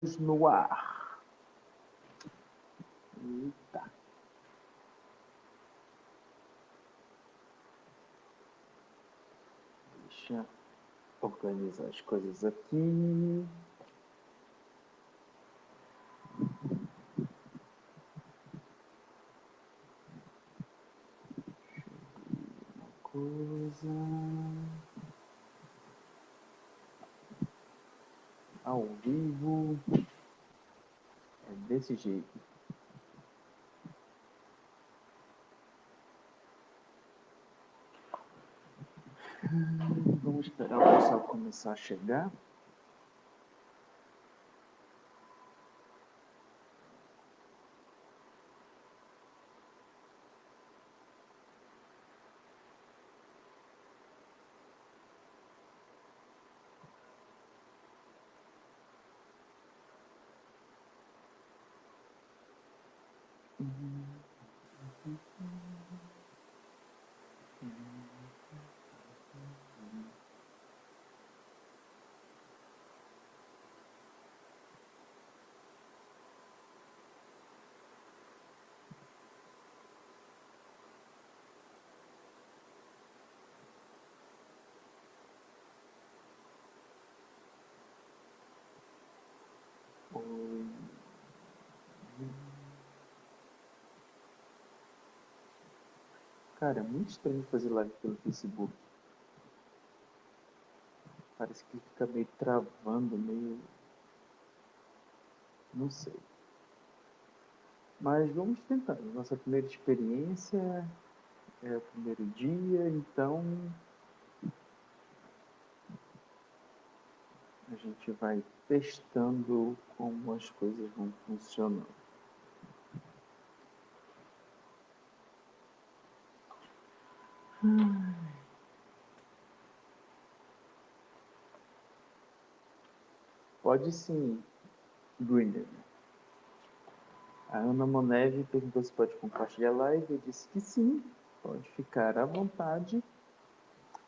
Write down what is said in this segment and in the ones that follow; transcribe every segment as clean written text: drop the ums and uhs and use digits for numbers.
No ar. Eita. Deixa eu organizar as coisas aqui. Uma coisa. Ao vivo. É desse jeito. Vamos esperar o pessoal começar a chegar. Oi. Cara, é muito estranho fazer live pelo Facebook. Parece que fica meio travando, meio... Não sei. Mas vamos tentar. Nossa primeira experiência é o primeiro dia, então a gente vai testando como as coisas vão funcionando. Pode sim, Greener. A Ana Moneve perguntou se pode compartilhar a live. Eu disse que sim, pode ficar à vontade.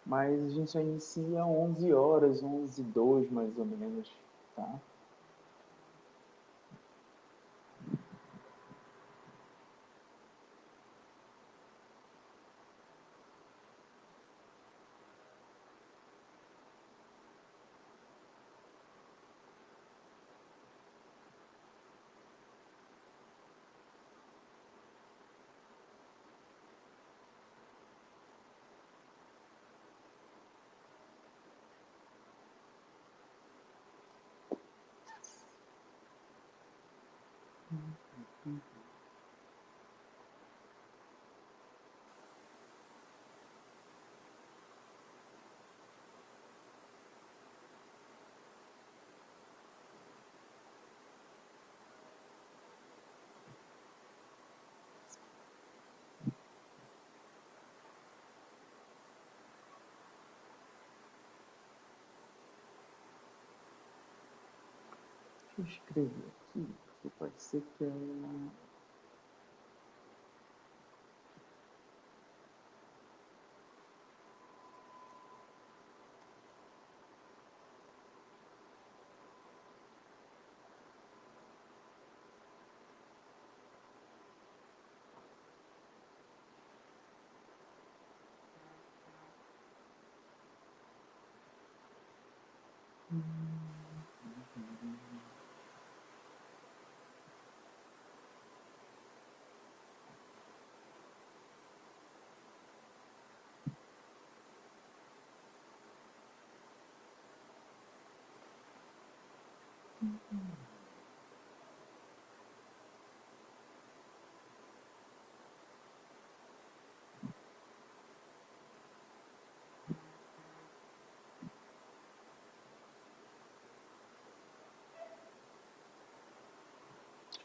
Mas a gente só inicia 11 horas, 11h02 mais ou menos, tá? Deixa eu escrever aqui, porque pode ser que ela...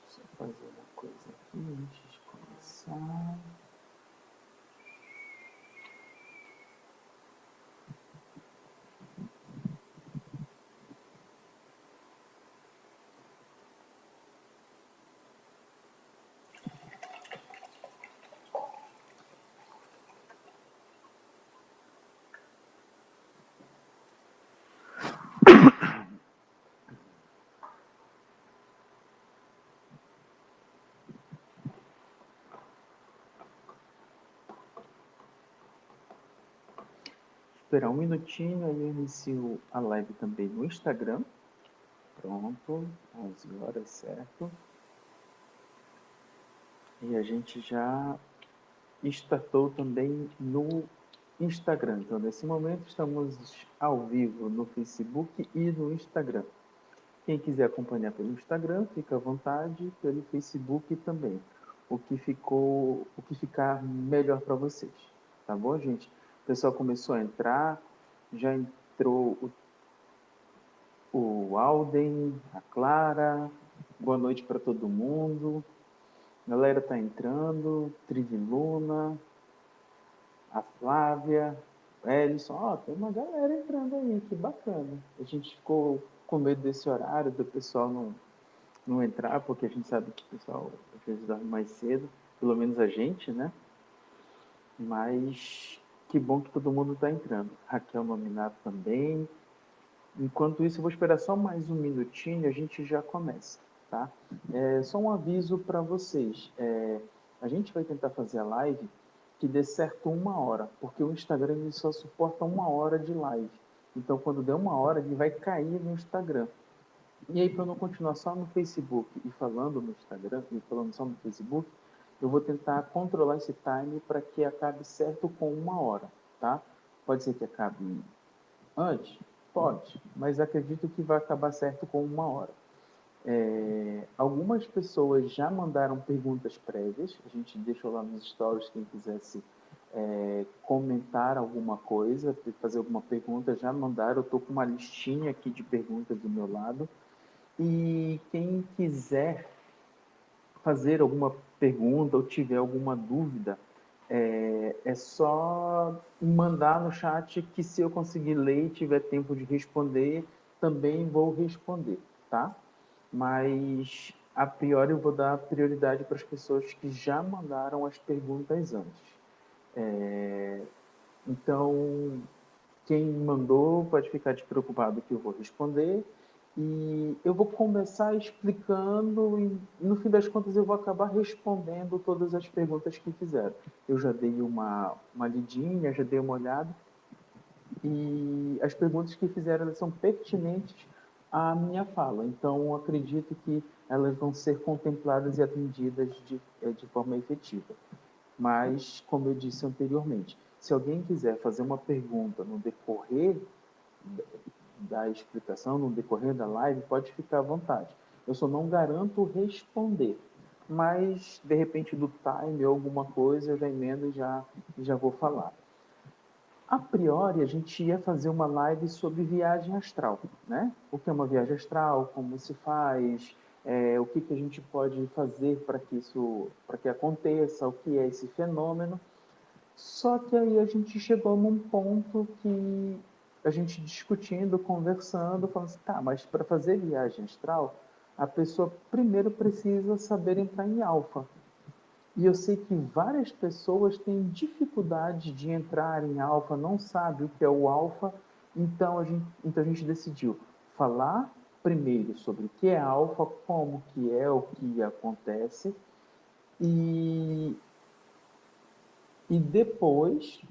Deixa eu fazer uma coisa aqui antes de começar. esperar um minutinho, aí eu inicio a live também no Instagram. Pronto, 11 horas, certo? E a gente já startou também no Instagram. Então, nesse momento, estamos ao vivo no Facebook e no Instagram. Quem quiser acompanhar pelo Instagram, fica à vontade, pelo Facebook também. O que ficar melhor para vocês. Tá bom, gente? O pessoal começou a entrar, já entrou o Alden, a Clara. Boa noite para todo mundo. A galera tá entrando, Triviluna, a Flávia, Ellison. Ó, tem uma galera entrando aí, que bacana. A gente ficou com medo desse horário, do pessoal não entrar, porque a gente sabe que o pessoal às vezes dorme mais cedo, pelo menos a gente, né? Mas que bom que todo mundo está entrando. Raquel Nominato também. Enquanto isso, eu vou esperar só mais um minutinho e a gente já começa, tá? Só um aviso para vocês. A gente vai tentar fazer a live que dê certo 1 hora, porque o Instagram ele só suporta 1 hora de live. Então, quando der 1 hora, ele vai cair no Instagram. E aí, para eu não continuar só no Facebook e falando no Instagram, e falando só no Facebook, eu vou tentar controlar esse time para que acabe certo com 1 hora, tá? Pode ser que acabe antes? Pode, mas acredito que vai acabar certo com 1 hora. Algumas pessoas já mandaram perguntas prévias, a gente deixou lá nos stories, quem quisesse comentar alguma coisa, fazer alguma pergunta, já mandaram, eu estou com uma listinha aqui de perguntas do meu lado, e quem quiser fazer alguma pergunta ou tiver alguma dúvida, é só mandar no chat que se eu conseguir ler e tiver tempo de responder, também vou responder, tá? Mas, a priori, eu vou dar prioridade para as pessoas que já mandaram as perguntas antes. Então, quem mandou pode ficar despreocupado que eu vou responder. E eu vou começar explicando e, no fim das contas, eu vou acabar respondendo todas as perguntas que fizeram. Eu já dei uma lidinha, já dei uma olhada. E as perguntas que fizeram elas são pertinentes à minha fala. Então, acredito que elas vão ser contempladas e atendidas de forma efetiva. Mas, como eu disse anteriormente, se alguém quiser fazer uma pergunta no decorrer da explicação, no decorrer da live, pode ficar à vontade. Eu só não garanto responder, mas, de repente, do time ou alguma coisa, eu já emendo e já vou falar. A priori, a gente ia fazer uma live sobre viagem astral, né? O que é uma viagem astral, como se faz, o que a gente pode fazer para que aconteça, o que é esse fenômeno. Só que aí a gente chegou num ponto que a gente discutindo, conversando, falando assim, tá, mas para fazer viagem astral, a pessoa primeiro precisa saber entrar em alfa. E eu sei que várias pessoas têm dificuldade de entrar em alfa, não sabe o que é o alfa, então a gente decidiu falar primeiro sobre o que é alfa, como que é, o que acontece, e, e depois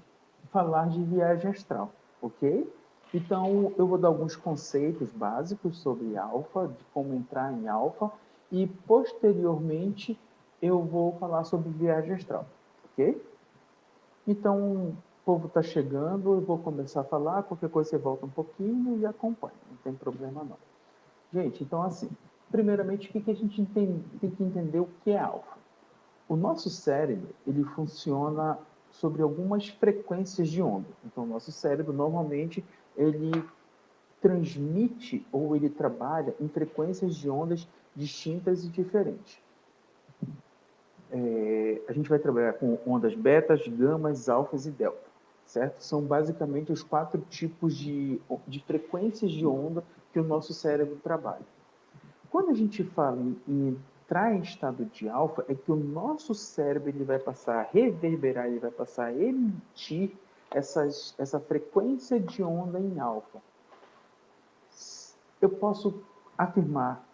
falar de viagem astral, ok? Então, eu vou dar alguns conceitos básicos sobre alfa, de como entrar em alfa, e posteriormente eu vou falar sobre viagem astral, ok? Então, o povo está chegando, eu vou começar a falar, qualquer coisa você volta um pouquinho e acompanha, não tem problema não. Gente, então assim, primeiramente, o que a gente tem que entender o que é alfa? O nosso cérebro, ele funciona sobre algumas frequências de onda. Então, o nosso cérebro, normalmente, ele transmite ou ele trabalha em frequências de ondas distintas e diferentes. A gente vai trabalhar com ondas betas, gamas, alfas e delta, certo? São basicamente os 4 tipos de frequências de onda que o nosso cérebro trabalha. Quando a gente fala em entrar em estado de alfa, é que o nosso cérebro ele vai passar a reverberar, ele vai passar a emitir essa frequência de onda em alfa. Eu posso afirmar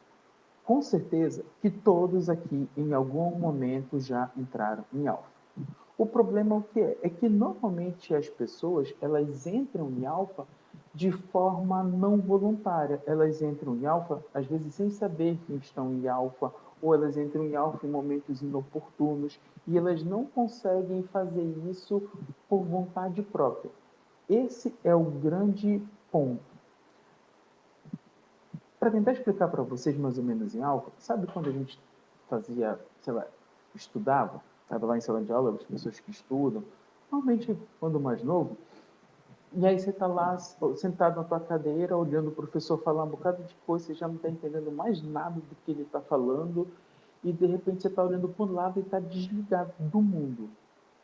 com certeza que todos aqui, em algum momento, já entraram em alfa. O problema é o que é? É que normalmente as pessoas, elas entram em alfa de forma não voluntária. Elas entram em alfa, às vezes, sem saber que estão em alfa, ou elas entram em alfa em momentos inoportunos, e elas não conseguem fazer isso por vontade própria. Esse é o grande ponto. Para tentar explicar para vocês mais ou menos em alfa, sabe quando a gente fazia, sei lá, estudava, estava lá em sala de aula, as pessoas que estudam, normalmente quando mais novo, e aí você está lá sentado na tua cadeira, olhando o professor falar um bocado de coisa, você já não está entendendo mais nada do que ele está falando, e de repente você está olhando para um lado e está desligado do mundo.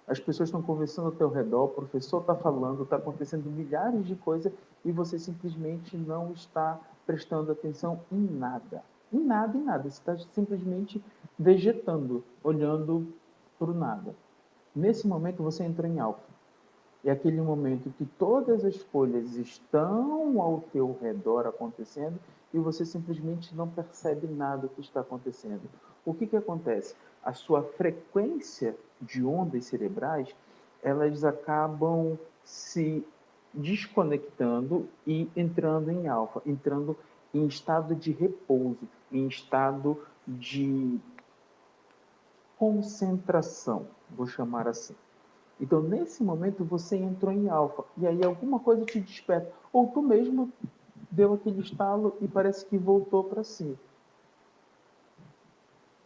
As pessoas estão conversando ao teu redor, o professor está falando, está acontecendo milhares de coisas e você simplesmente não está prestando atenção em nada. Em nada, em nada. Você está simplesmente vegetando, olhando para o nada. Nesse momento você entrou em alfa. É aquele momento que todas as folhas estão ao teu redor acontecendo e você simplesmente não percebe nada do que está acontecendo. O que acontece? A sua frequência de ondas cerebrais, elas acabam se desconectando e entrando em alfa, entrando em estado de repouso, em estado de concentração, vou chamar assim. Então, nesse momento, você entrou em alfa. E aí alguma coisa te desperta. Ou tu mesmo deu aquele estalo e parece que voltou para si.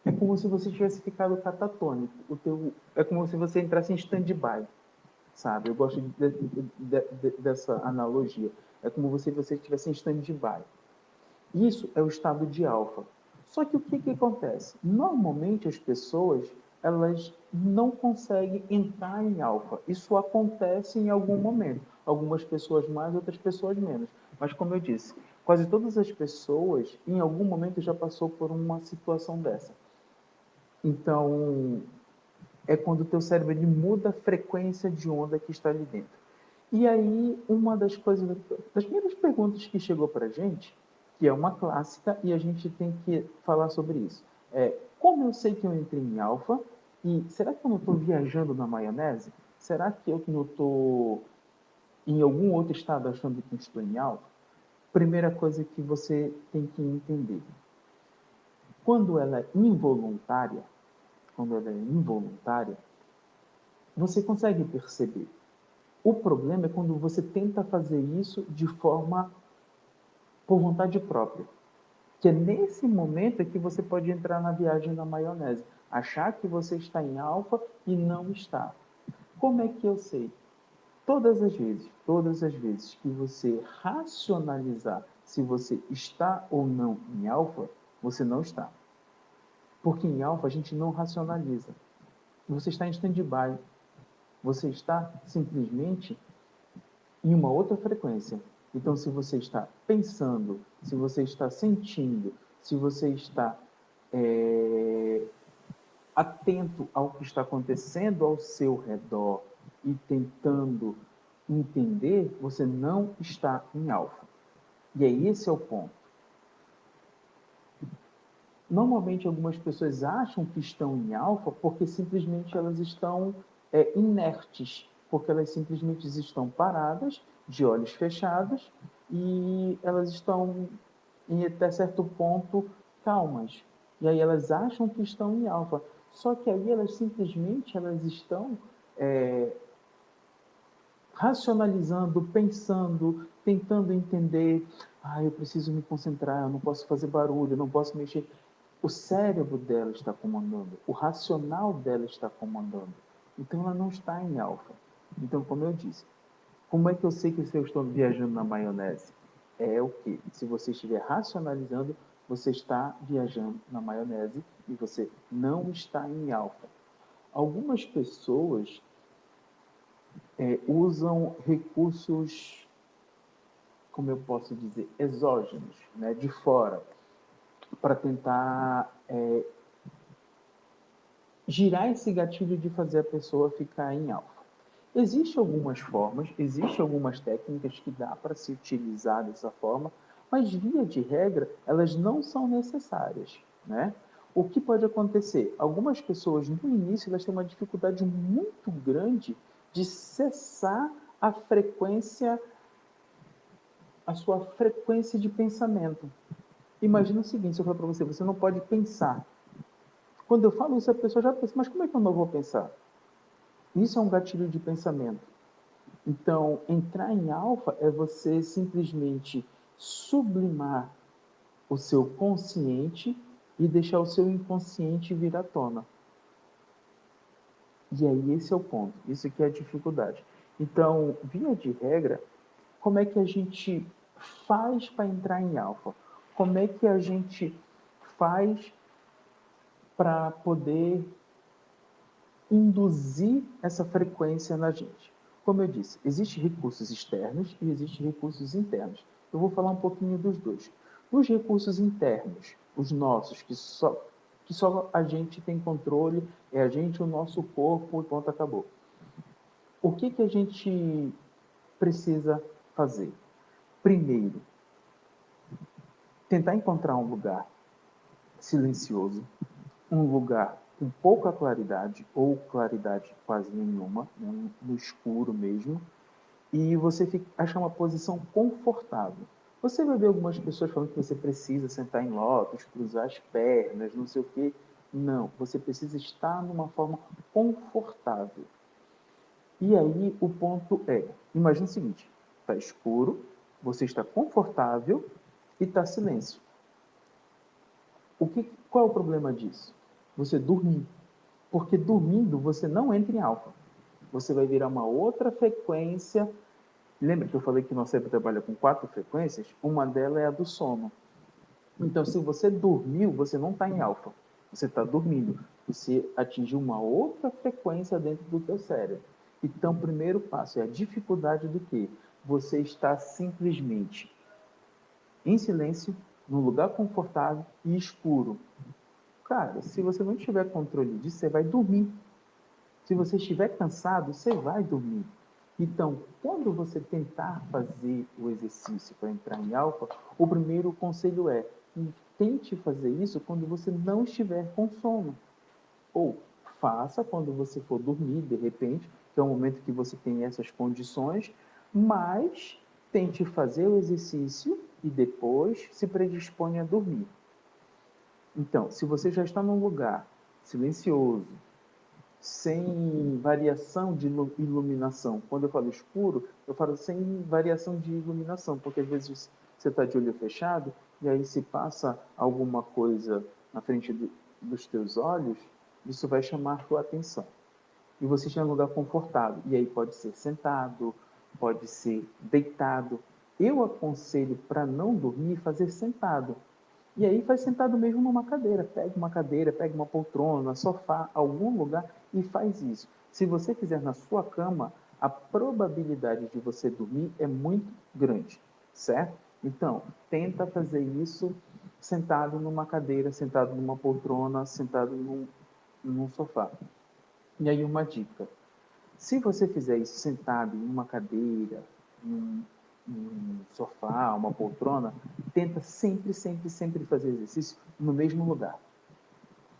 É como se você tivesse ficado catatônico. É como se você entrasse em stand-by. Sabe? Eu gosto dessa analogia. É como se você estivesse em stand-by. Isso é o estado de alfa. Só que o que acontece? Normalmente as pessoas elas não conseguem entrar em alfa. Isso acontece em algum momento. Algumas pessoas mais, outras pessoas menos. Mas como eu disse, quase todas as pessoas em algum momento já passou por uma situação dessa. Então, é quando o teu cérebro ele muda a frequência de onda que está ali dentro. E aí, uma das coisas, das primeiras perguntas que chegou para a gente, que é uma clássica, e a gente tem que falar sobre isso, é como eu sei que eu entrei em alfa, e será que eu não estou viajando na maionese? Será que eu não estou em algum outro estado achando que estou em alfa? Primeira coisa que você tem que entender. Quando ela é involuntária, você consegue perceber. O problema é quando você tenta fazer isso de forma por vontade própria. Que é nesse momento que você pode entrar na viagem da maionese. Achar que você está em alfa e não está. Como é que eu sei? Todas as vezes que você racionalizar se você está ou não em alfa, você não está. Porque em alfa a gente não racionaliza. Você está em stand-by. Você está simplesmente em uma outra frequência. Então, se você está pensando, se você está sentindo, se você está atento ao que está acontecendo ao seu redor e tentando entender, você não está em alfa. E aí esse é o ponto. Normalmente algumas pessoas acham que estão em alfa porque simplesmente elas estão inertes, porque elas simplesmente estão paradas, de olhos fechados, e elas estão, em até certo ponto, calmas. E aí elas acham que estão em alfa. Só que aí elas simplesmente elas estão racionalizando, pensando, tentando entender. Ah, eu preciso me concentrar, eu não posso fazer barulho, eu não posso mexer. O cérebro dela está comandando, o racional dela está comandando. Então ela não está em alfa. Então, como eu disse, como é que eu sei que eu estou viajando na maionese? É o que? Se você estiver racionalizando, você está viajando na maionese e você não está em alfa. Algumas pessoas usam recursos, como eu posso dizer, exógenos, né, de fora, para tentar girar esse gatilho de fazer a pessoa ficar em alfa. Existem algumas formas, existem algumas técnicas que dá para se utilizar dessa forma, mas via de regra, elas não são necessárias, né? O que pode acontecer? Algumas pessoas, no início, elas têm uma dificuldade muito grande de cessar a sua frequência de pensamento. Imagina o seguinte, se eu falar para você, você não pode pensar. Quando eu falo isso, a pessoa já pensa, mas como é que eu não vou pensar? Isso é um gatilho de pensamento. Então, entrar em alfa é você simplesmente sublimar o seu consciente e deixar o seu inconsciente vir à tona. E aí esse é o ponto, isso que é a dificuldade. Então, via de regra, como é que a gente faz para entrar em alfa? Como é que a gente faz para poder induzir essa frequência na gente? Como eu disse, existem recursos externos e existem recursos internos. Eu vou falar um pouquinho dos dois. Os recursos internos, os nossos, que só a gente tem controle, é a gente, o nosso corpo e ponto, acabou. O que a gente precisa fazer? Primeiro, tentar encontrar um lugar silencioso, um lugar com pouca claridade ou claridade quase nenhuma, no escuro mesmo, e você achar uma posição confortável. Você vai ver algumas pessoas falando que você precisa sentar em lótus, cruzar as pernas, não sei o quê. Não, você precisa estar numa forma confortável. E aí o ponto é, imagina o seguinte, está escuro, você está confortável e está silêncio. Qual é o problema disso? Você dormir. Porque dormindo você não entra em alfa. Você vai virar uma outra frequência. Lembra que eu falei que nosso cérebro trabalha com 4 frequências? Uma delas é a do sono. Então, se você dormiu, você não está em alfa. Você está dormindo. Você atingiu uma outra frequência dentro do teu cérebro. Então, o primeiro passo é a dificuldade do quê? Você está simplesmente em silêncio, num lugar confortável e escuro. Cara, se você não tiver controle disso, você vai dormir. Se você estiver cansado, você vai dormir. Então, quando você tentar fazer o exercício para entrar em alfa, o primeiro conselho é tente fazer isso quando você não estiver com sono. Ou faça quando você for dormir, de repente, que é o momento que você tem essas condições, mas tente fazer o exercício e depois se predisponha a dormir. Então, se você já está num lugar silencioso, sem variação de iluminação. Quando eu falo escuro, eu falo sem variação de iluminação, porque às vezes você está de olho fechado e aí se passa alguma coisa na frente dos teus olhos, isso vai chamar a tua atenção. E você está em um lugar confortável, e aí pode ser sentado, pode ser deitado. Eu aconselho para não dormir fazer sentado. E aí faz sentado mesmo numa cadeira, pega uma poltrona, sofá, algum lugar e faz isso. Se você fizer na sua cama, a probabilidade de você dormir é muito grande, certo? Então, tenta fazer isso sentado numa cadeira, sentado numa poltrona, sentado num sofá. E aí uma dica. Se você fizer isso sentado em uma cadeira, em um sofá, uma poltrona, tenta sempre, sempre, sempre fazer exercício no mesmo lugar.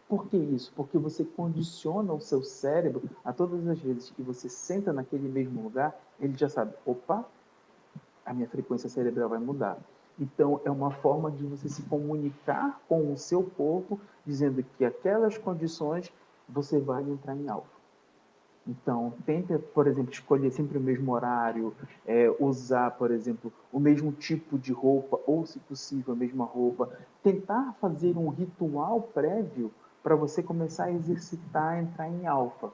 Por que isso? Porque você condiciona o seu cérebro a todas as vezes que você senta naquele mesmo lugar, ele já sabe, opa, a minha frequência cerebral vai mudar. Então, é uma forma de você se comunicar com o seu corpo, dizendo que aquelas condições você vai entrar em alfa. Então, tenta, por exemplo, escolher sempre o mesmo horário, usar, por exemplo, o mesmo tipo de roupa, ou, se possível, a mesma roupa. Tentar fazer um ritual prévio para você começar a exercitar, entrar em alfa.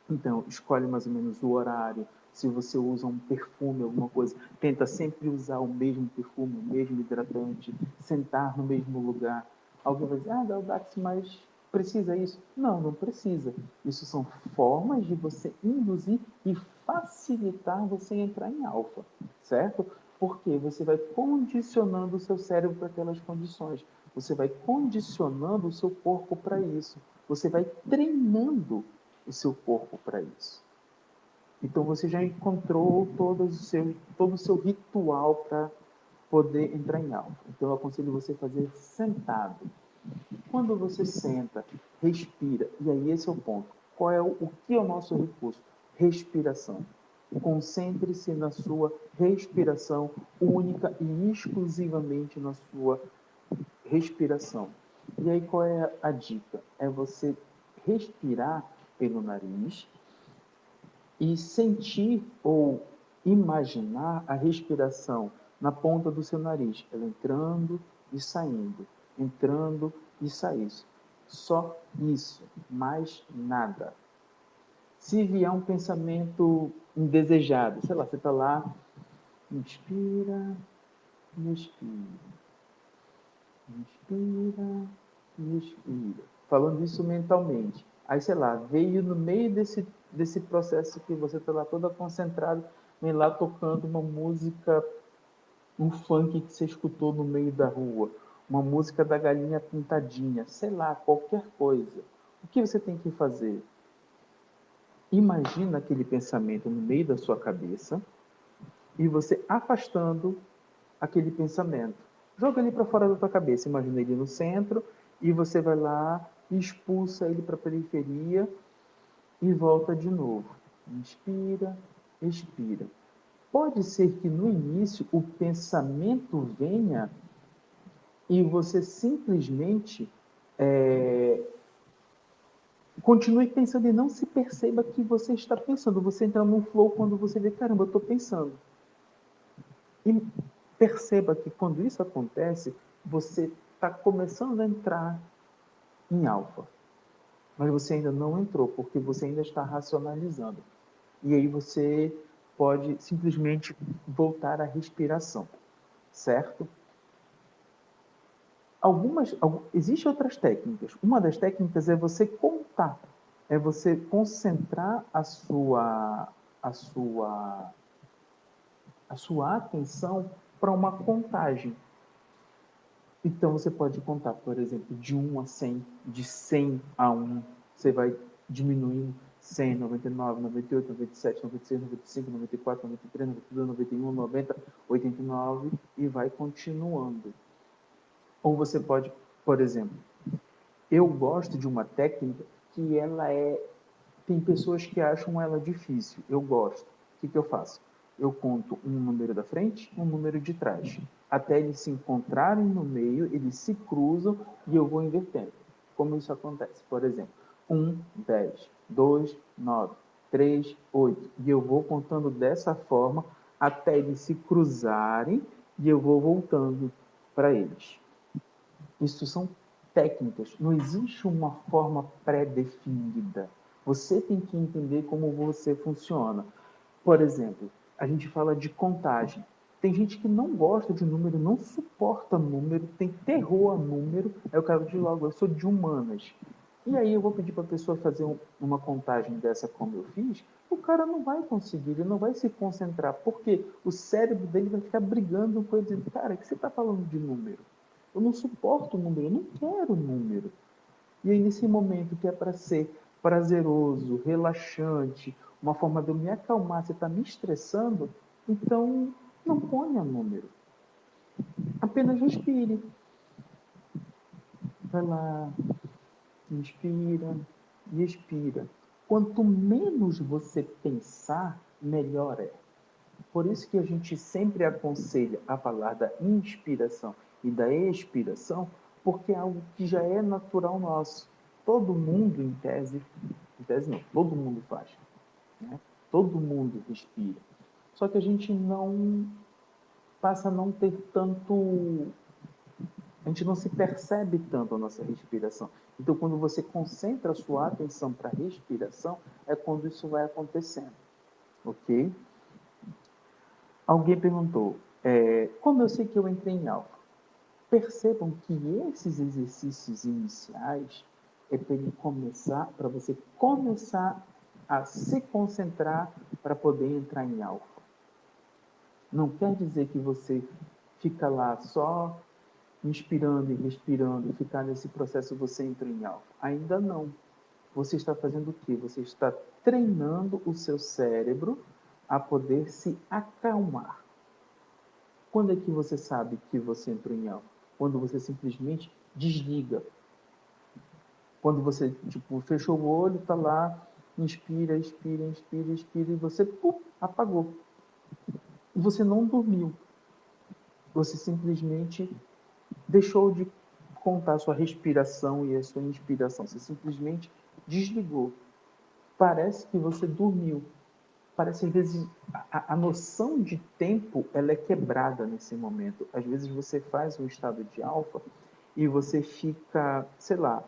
Então, escolhe mais ou menos o horário. Se você usa um perfume, alguma coisa, tenta sempre usar o mesmo perfume, o mesmo hidratante, sentar no mesmo lugar. Alguém vai dizer, Daldax, mas precisa isso? Não, não precisa. Isso são formas de você induzir e facilitar você entrar em alfa, certo? Porque você vai condicionando o seu cérebro para aquelas condições. Você vai condicionando o seu corpo para isso. Você vai treinando o seu corpo para isso. Então você já encontrou todo o seu ritual para poder entrar em alfa. Então eu aconselho você fazer sentado. Quando você senta, respira, e aí esse é o ponto. Qual é o que é o nosso recurso? Respiração. Concentre-se na sua respiração, única e exclusivamente na sua respiração. E aí qual é a dica? É você respirar pelo nariz e sentir ou imaginar a respiração na ponta do seu nariz, ela entrando e saindo. Só isso, mais nada. Se vier um pensamento indesejado, sei lá, você está lá, inspira, expira, inspira e expira. Falando isso mentalmente. Aí, sei lá, veio no meio desse processo que você está lá toda concentrado, vem lá tocando uma música, um funk que você escutou no meio da rua, uma música da Galinha Pintadinha, sei lá, qualquer coisa. O que você tem que fazer? Imagina aquele pensamento no meio da sua cabeça e você afastando aquele pensamento. Joga ele para fora da tua cabeça, imagina ele no centro e você vai lá e expulsa ele para a periferia e volta de novo. Inspira, expira. Pode ser que no início o pensamento venha e você simplesmente continue pensando e não se perceba que você está pensando. Você entra num flow quando você vê, caramba, eu estou pensando. E perceba que quando isso acontece, você está começando a entrar em alfa. Mas você ainda não entrou, porque você ainda está racionalizando. E aí você pode simplesmente voltar à respiração, certo? Existem outras técnicas. Uma das técnicas é você contar, é você concentrar a sua, a sua atenção para uma contagem. Então você pode contar, por exemplo, de 1 a 100, de 100 a 1, você vai diminuindo 100, 99, 98, 97, 96, 95, 94, 93, 92, 91, 90, 89 e vai continuando. Ou você pode, por exemplo, eu gosto de uma técnica que ela é. Tem pessoas que acham ela difícil. Eu gosto. O que eu faço? Eu conto um número da frente, um número de trás. Até eles se encontrarem no meio, eles se cruzam e eu vou invertendo. Como isso acontece? Por exemplo, 1, 10, 2, 9, 3, 8. E eu vou contando dessa forma até eles se cruzarem e eu vou voltando para eles. Isso são técnicas, não existe uma forma pré-definida. Você tem que entender como você funciona. Por exemplo, a gente fala de contagem. Tem gente que não gosta de número, não suporta número, tem terror a número. Aí o cara diz logo, eu sou de humanas. E aí eu vou pedir para a pessoa fazer uma contagem dessa como eu fiz, o cara não vai conseguir, ele não vai se concentrar, porque o cérebro dele vai ficar brigando com ele, dizendo, cara, o que você está falando de número? Eu não suporto o número, eu não quero o número. E aí, nesse momento que é para ser prazeroso, relaxante, uma forma de eu me acalmar, você está me estressando, então não ponha número. Apenas respire. Vai lá, inspira e expira. Quanto menos você pensar, melhor é. Por isso que a gente sempre aconselha a falar da inspiração e da expiração, porque é algo que já é natural nosso. Todo mundo, em tese não, todo mundo faz. Né? Todo mundo respira. Só que a gente não passa a não ter tanto. A gente não se percebe tanto a nossa respiração. Então, quando você concentra a sua atenção para a respiração, é quando isso vai acontecendo. Ok? Alguém perguntou, como eu sei que eu entrei em alfa? Percebam que esses exercícios iniciais é para ele começar, para você começar a se concentrar para poder entrar em alfa. Não quer dizer que você fica lá só inspirando e respirando, ficar nesse processo você entra em alfa. Ainda não. Você está fazendo o quê? Você está treinando o seu cérebro a poder se acalmar. Quando é que você sabe que você entrou em alfa? Quando você simplesmente desliga. Quando você, tipo, fechou o olho, tá lá, inspira, expira, inspira, expira, e você, apagou. E você não dormiu. Você simplesmente deixou de contar a sua respiração e a sua inspiração. Você simplesmente desligou. Parece que você dormiu. Parece, às vezes, a noção de tempo ela é quebrada nesse momento. Às vezes você faz um estado de alfa e você fica, sei lá,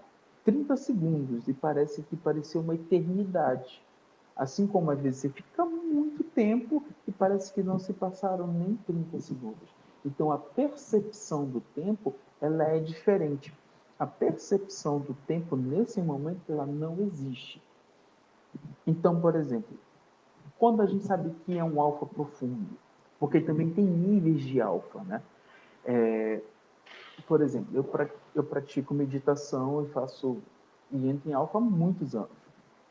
30 segundos e parece que pareceu uma eternidade. Assim como às vezes você fica muito tempo e parece que não se passaram nem 30 segundos. Então a percepção do tempo ela é diferente. A percepção do tempo nesse momento ela não existe. Então, por exemplo, quando a gente sabe que é um alfa profundo, porque também tem níveis de alfa, né? Por exemplo, eu pratico meditação e faço e entro em alfa há muitos anos,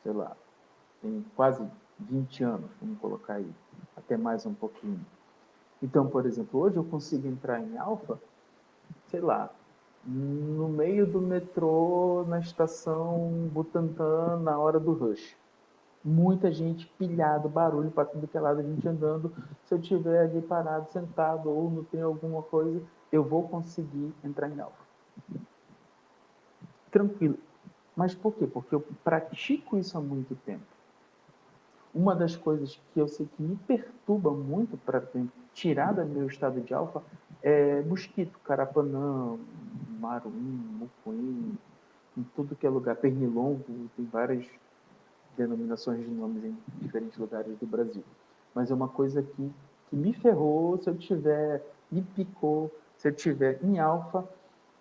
sei lá, tem quase 20 anos, vamos colocar aí, até mais um pouquinho. Então, por exemplo, hoje eu consigo entrar em alfa, sei lá, no meio do metrô, na estação Butantã, na hora do rush. Muita gente pilhado, barulho para tudo que é lado, a gente andando. Se eu estiver ali parado, sentado ou não tem alguma coisa, eu vou conseguir entrar em alfa. Tranquilo. Mas por quê? Porque eu pratico isso há muito tempo. Uma das coisas que eu sei que me perturba muito para tirar do meu estado de alfa é mosquito, carapanã, marum, mucuim, em tudo que é lugar, pernilongo, tem várias denominações de nomes em diferentes lugares do Brasil. Mas é uma coisa que me ferrou, se eu tiver, me picou, se eu tiver em alfa,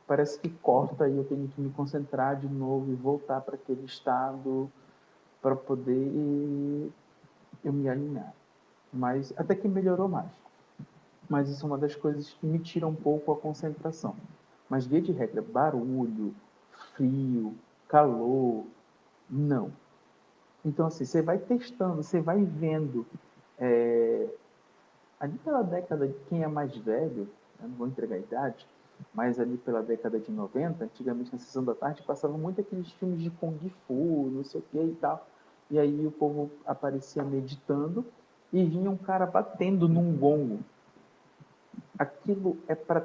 parece que corta e eu tenho que me concentrar de novo e voltar para aquele estado para poder eu me alinhar. Mas até que melhorou mais. Mas isso é uma das coisas que me tira um pouco a concentração. Mas via de regra, barulho, frio, calor, não. Então, assim, você vai testando, você vai vendo. Ali pela década de quem é mais velho, eu não vou entregar a idade, mas ali pela década de 90, antigamente na sessão da tarde, passavam muito aqueles filmes de Kung Fu, não sei o que e tal. E aí o povo aparecia meditando e vinha um cara batendo num gongo. Aquilo é para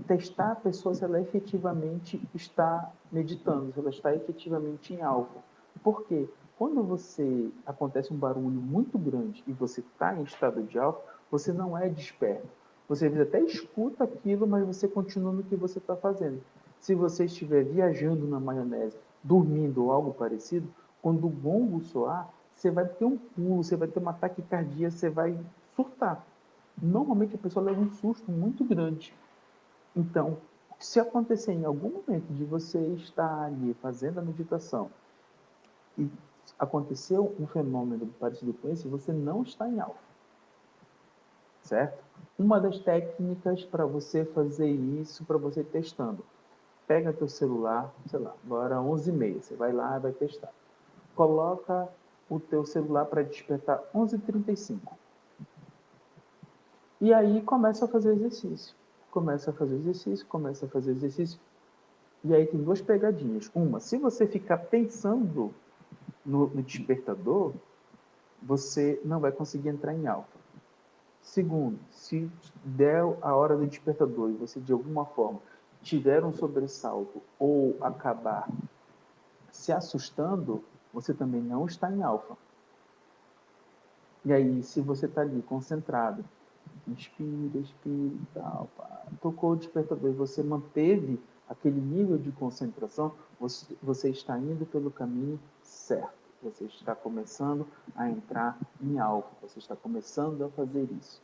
testar a pessoa se ela efetivamente está meditando, se ela está efetivamente em algo. Por quê? Quando você acontece um barulho muito grande e você está em estado de alfa, você não é desperto. Você às vezes até escuta aquilo, mas você continua no que você está fazendo. Se você estiver viajando na maionese, dormindo ou algo parecido, quando o gongo soar, você vai ter um pulo, você vai ter uma taquicardia, você vai surtar. Normalmente a pessoa leva um susto muito grande. Então, se acontecer em algum momento de você estar ali fazendo a meditação e aconteceu um fenômeno parecido com esse, você não está em alfa, certo? Uma das técnicas para você fazer isso, para você testando, pega teu celular, sei lá, agora 11h30, você vai lá e vai testar. Coloca o teu celular para despertar 11h35. E aí começa a fazer exercício. Começa a fazer exercício, começa a fazer exercício. E aí tem duas pegadinhas. Uma, se você ficar pensando no despertador, você não vai conseguir entrar em alfa. Segundo, se der a hora do despertador e você de alguma forma tiver um sobressalto ou acabar se assustando, você também não está em alfa. E aí, se você está ali concentrado, inspira, expira e tal, tocou o despertador e você manteve aquele nível de concentração, você está indo pelo caminho certo. Você está começando a entrar em alfa, você está começando a fazer isso.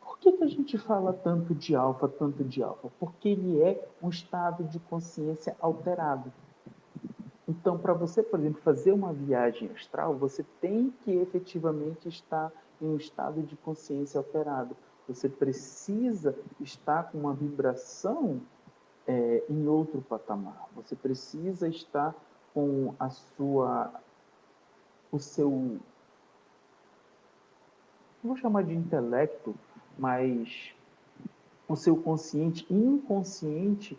Por que a gente fala tanto de alfa, tanto de alfa? Porque ele é um estado de consciência alterado. Então, para você, por exemplo, fazer uma viagem astral, você tem que efetivamente estar em um estado de consciência alterado. Você precisa estar com uma vibração em outro patamar. Você precisa estar com o seu, não vou chamar de intelecto, mas o seu consciente e inconsciente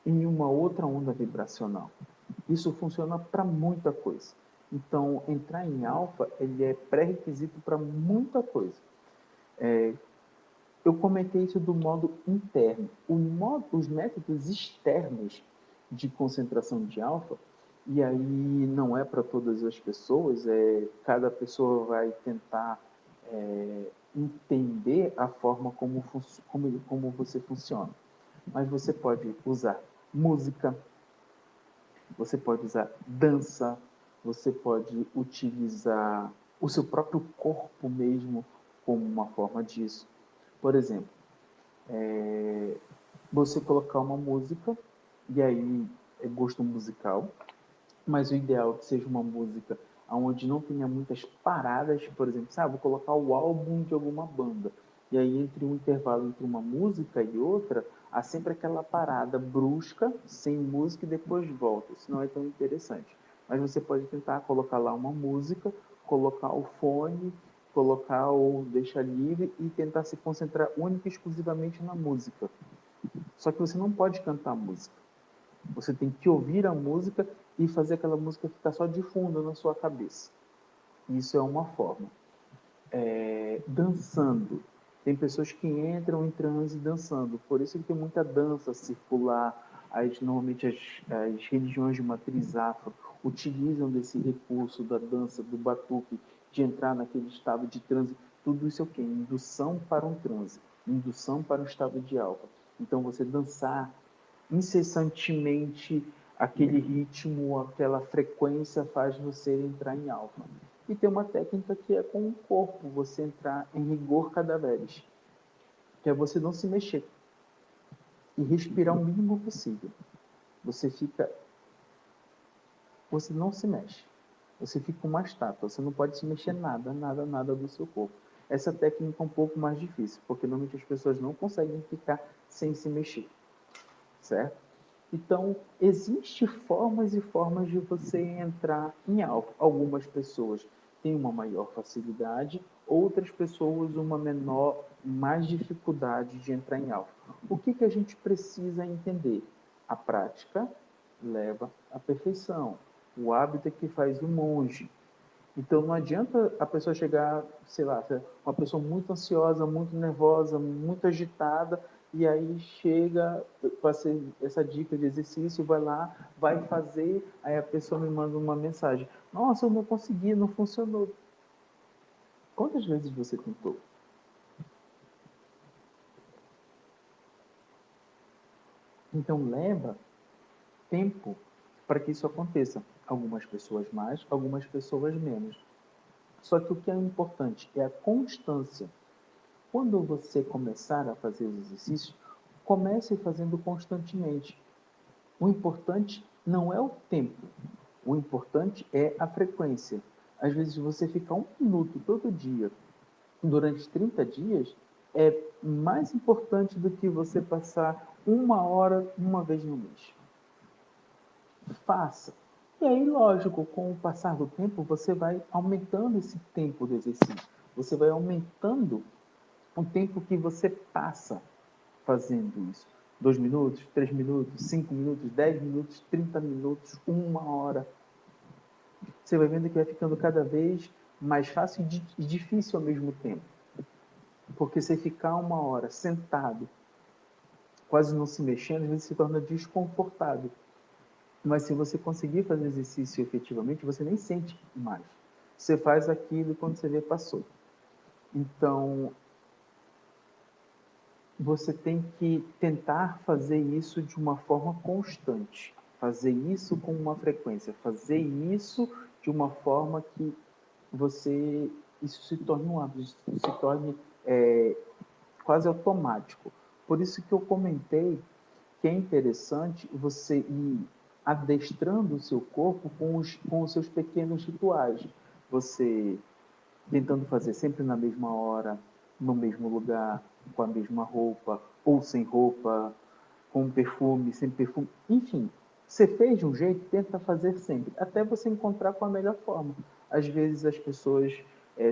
em uma outra onda vibracional. Isso funciona para muita coisa. Então, entrar em alfa, ele é pré-requisito para muita coisa. Eu comentei isso do modo interno. Os métodos externos de concentração de alfa, e aí não é para todas as pessoas, cada pessoa vai tentar entender a forma como você funciona. Mas você pode usar música, você pode usar dança, você pode utilizar o seu próprio corpo mesmo como uma forma disso. Por exemplo, você colocar uma música, e aí é gosto musical, mas o ideal é que seja uma música onde não tenha muitas paradas, por exemplo, vou colocar o álbum de alguma banda, e aí entre um intervalo entre uma música e outra, há sempre aquela parada brusca, sem música e depois volta, isso não é tão interessante. Mas você pode tentar colocar lá uma música, colocar o fone, colocar o deixa livre e tentar se concentrar única e exclusivamente na música. Só que você não pode cantar a música. Você tem que ouvir a música e fazer aquela música ficar só de fundo na sua cabeça. Isso é uma forma. Dançando. Tem pessoas que entram em transe dançando. Por isso que tem muita dança circular. Normalmente as religiões de matriz afro utilizam desse recurso da dança, do batuque, de entrar naquele estado de transe. Tudo isso é o quê? Indução para um transe. Indução para um estado de alfa. Então, você dançar incessantemente aquele ritmo, aquela frequência faz você entrar em alfa. E tem uma técnica que é com o corpo, você entrar em rigor cadaveres, que é você não se mexer e respirar o mínimo possível. Você não se mexe. Você fica uma estátua, você não pode se mexer nada do seu corpo. Essa técnica é um pouco mais difícil, porque normalmente as pessoas não conseguem ficar sem se mexer, certo? Então, existem formas e formas de você entrar em alfa. Algumas pessoas têm uma maior facilidade, outras pessoas uma menor, mais dificuldade de entrar em alfa. O que a gente precisa entender? A prática leva à perfeição. O hábito é que faz o monge. Então não adianta a pessoa chegar, sei lá, uma pessoa muito ansiosa, muito nervosa, muito agitada, e aí chega, passei essa dica de exercício, vai lá, vai fazer, aí a pessoa me manda uma mensagem: nossa, eu não consegui, não funcionou. Quantas vezes você tentou? Então leva tempo para que isso aconteça. Algumas pessoas mais, algumas pessoas menos. Só que o que é importante é a constância. Quando você começar a fazer os exercícios, comece fazendo constantemente. O importante não é o tempo, o importante é a frequência. Às vezes você ficar 1 minuto todo dia, durante 30 dias, é mais importante do que você passar 1 hora uma vez no mês. Faça. E aí, lógico, com o passar do tempo, você vai aumentando esse tempo do exercício. Você vai aumentando o tempo que você passa fazendo isso. 2 minutos, 3 minutos, 5 minutos, 10 minutos, 30 minutos, 1 hora. Você vai vendo que vai ficando cada vez mais fácil e difícil ao mesmo tempo. Porque você ficar 1 hora sentado, quase não se mexendo, às vezes se torna desconfortável. Mas se você conseguir fazer exercício efetivamente, você nem sente mais. Você faz aquilo e quando você vê, passou. Então, você tem que tentar fazer isso de uma forma constante, fazer isso com uma frequência, fazer isso de uma forma que isso se torne um hábito, isso se torne quase automático. Por isso que eu comentei que é interessante você ir adestrando o seu corpo com os seus pequenos rituais. Você tentando fazer sempre na mesma hora, no mesmo lugar, com a mesma roupa, ou sem roupa, com perfume, sem perfume, enfim. Você fez de um jeito, tenta fazer sempre, até você encontrar com a melhor forma. Às vezes as pessoas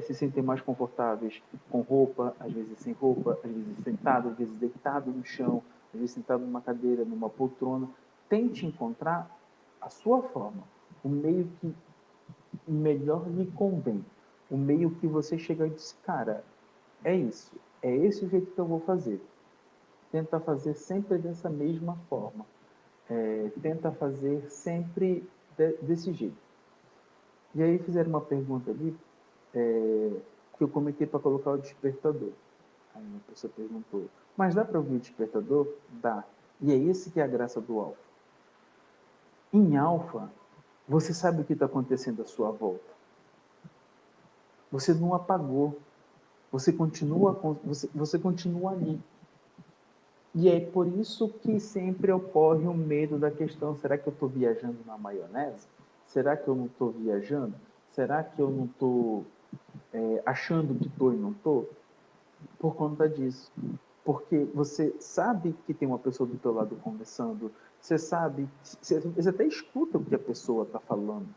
se sentem mais confortáveis com roupa, às vezes sem roupa, às vezes sentado, às vezes deitado no chão, às vezes sentado numa cadeira, numa poltrona. Tente encontrar a sua forma, o meio que melhor lhe convém, o meio que você chega e diz, cara, é isso, é esse o jeito que eu vou fazer. Tenta fazer sempre dessa mesma forma. Tenta fazer sempre desse jeito. E aí fizeram uma pergunta ali, que eu comentei para colocar o despertador. Aí uma pessoa perguntou, mas dá para ouvir o despertador? Dá. E é esse que é a graça do alfa. Em alfa, você sabe o que está acontecendo à sua volta. Você não apagou. Você continua ali. E é por isso que sempre ocorre o medo da questão, será que eu estou viajando na maionese? Será que eu não estou viajando? Será que eu não estou achando que estou e não estou? Por conta disso. Porque você sabe que tem uma pessoa do teu lado conversando, você sabe, você até escuta o que a pessoa está falando.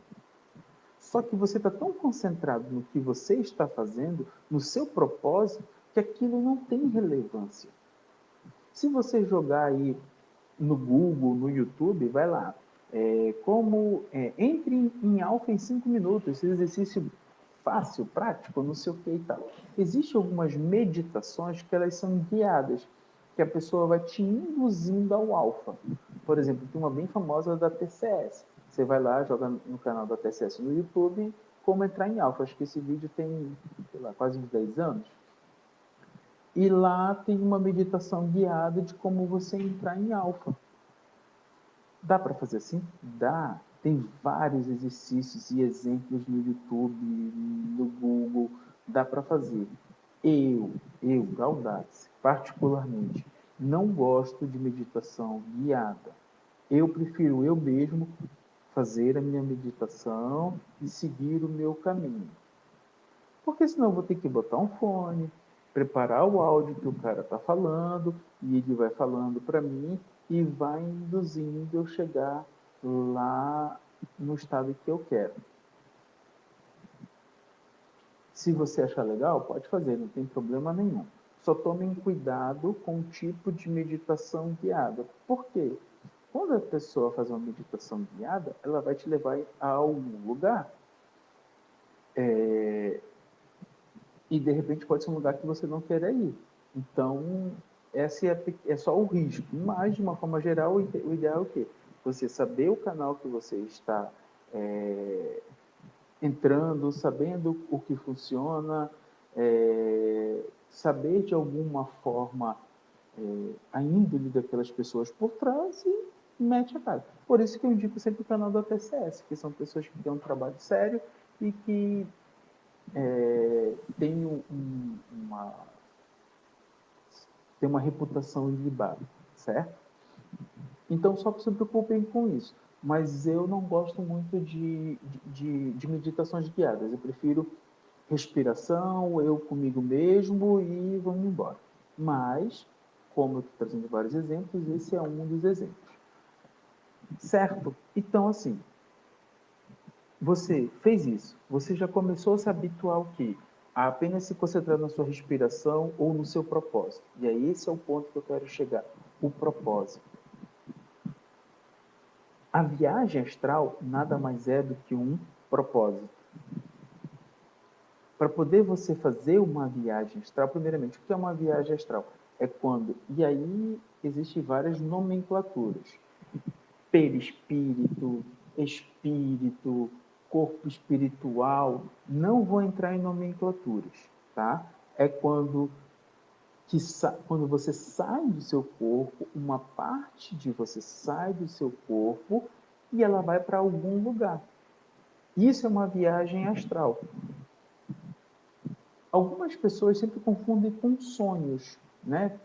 Só que você está tão concentrado no que você está fazendo, no seu propósito, que aquilo não tem relevância. Se você jogar aí no Google, no YouTube, vai lá. Entre em alfa em 5 minutos, esse exercício fácil, prático, não sei o que e tal. Existem algumas meditações que elas são guiadas, que a pessoa vai te induzindo ao alfa. Por exemplo, tem uma bem famosa da TCS. Você vai lá, joga no canal da TCS no YouTube, como entrar em alfa. Acho que esse vídeo tem, sei lá, quase uns 10 anos. E lá tem uma meditação guiada de como você entrar em alfa. Dá para fazer assim? Dá. Tem vários exercícios e exemplos no YouTube, no Google. Dá para fazer. Gaudatz, particularmente, não gosto de meditação guiada. Eu prefiro eu mesmo fazer a minha meditação e seguir o meu caminho. Porque senão eu vou ter que botar um fone, preparar o áudio que o cara está falando, e ele vai falando para mim e vai induzindo eu chegar lá no estado que eu quero. Se você achar legal, pode fazer, não tem problema nenhum. Só tomem cuidado com o tipo de meditação guiada. Por quê? Quando a pessoa faz uma meditação guiada, ela vai te levar a algum lugar. E de repente pode ser um lugar que você não queira ir. Então, essa é só o risco. Mas, de uma forma geral, o ideal é o quê? Você saber o canal que você está entrando, sabendo o que funciona, saber de alguma forma a índole daquelas pessoas por trás e mete a cara. Por isso que eu indico sempre o canal da TCS, que são pessoas que têm um trabalho sério e que tem uma reputação ilibada, certo? Então, só se preocupem com isso. Mas eu não gosto muito de meditações guiadas. Eu prefiro respiração, eu comigo mesmo e vamos embora. Mas, como eu estou trazendo vários exemplos, esse é um dos exemplos. Certo? Então, assim, você fez isso, você já começou a se habituar ao quê? A apenas se concentrar na sua respiração ou no seu propósito. E aí esse é o ponto que eu quero chegar, o propósito. A viagem astral nada mais é do que um propósito. Para poder você fazer uma viagem astral, primeiramente, o que é uma viagem astral? É quando, e aí existem várias nomenclaturas. Perispírito, espírito, corpo espiritual, não vou entrar em nomenclaturas, tá? É quando você sai do seu corpo, uma parte de você sai do seu corpo e ela vai para algum lugar. Isso é uma viagem astral. Algumas pessoas sempre confundem com sonhos, né?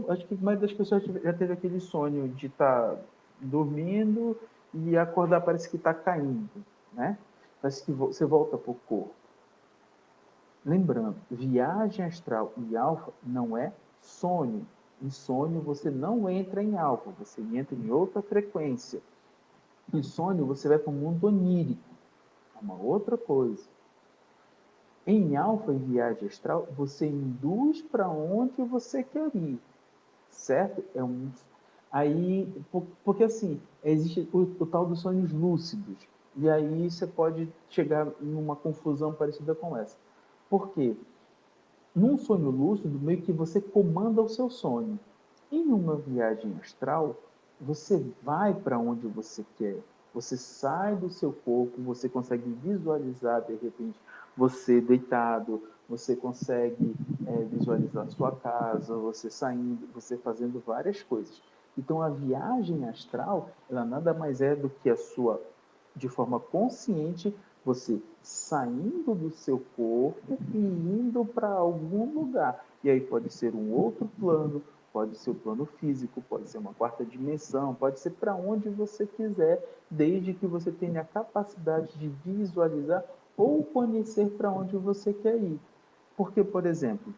Acho que a maioria das pessoas já teve aquele sonho de estar dormindo e acordar parece que está caindo, né? Parece que você volta para o corpo. Lembrando, viagem astral e alfa não é sonho. Em sonho você não entra em alfa, você entra em outra frequência. Em sonho você vai para o mundo onírico, é uma outra coisa. Em alfa e viagem astral, você induz para onde você quer ir, certo? Aí, porque assim, existe o tal dos sonhos lúcidos, e aí você pode chegar numa confusão parecida com essa. Por quê? Num sonho lúcido, meio que você comanda o seu sonho. Em uma viagem astral, você vai para onde você quer. Você sai do seu corpo, você consegue visualizar, de repente, você deitado, você consegue visualizar sua casa, você saindo, você fazendo várias coisas. Então, a viagem astral, ela nada mais é do que a sua, de forma consciente, você saindo do seu corpo e indo para algum lugar. E aí pode ser um outro plano, pode ser o plano físico, pode ser uma quarta dimensão, pode ser para onde você quiser, desde que você tenha a capacidade de visualizar ou conhecer para onde você quer ir. Porque, por exemplo,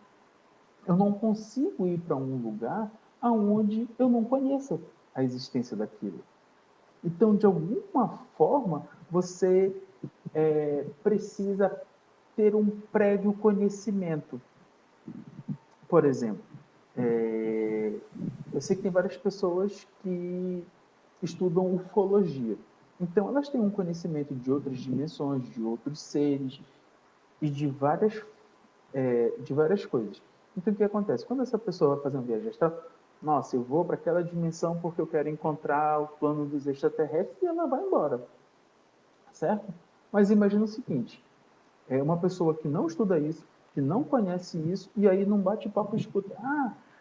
eu não consigo ir para um lugar aonde eu não conheça a existência daquilo. Então, de alguma forma, você precisa ter um prévio conhecimento. Por exemplo, eu sei que tem várias pessoas que estudam ufologia. Então, elas têm um conhecimento de outras dimensões, de outros seres e de várias coisas. Então, o que acontece? Quando essa pessoa vai fazer uma viagem astral, nossa, eu vou para aquela dimensão porque eu quero encontrar o plano dos extraterrestres e ela vai embora, certo? Mas imagina o seguinte, é uma pessoa que não estuda isso, que não conhece isso, e aí num bate-papo escuta,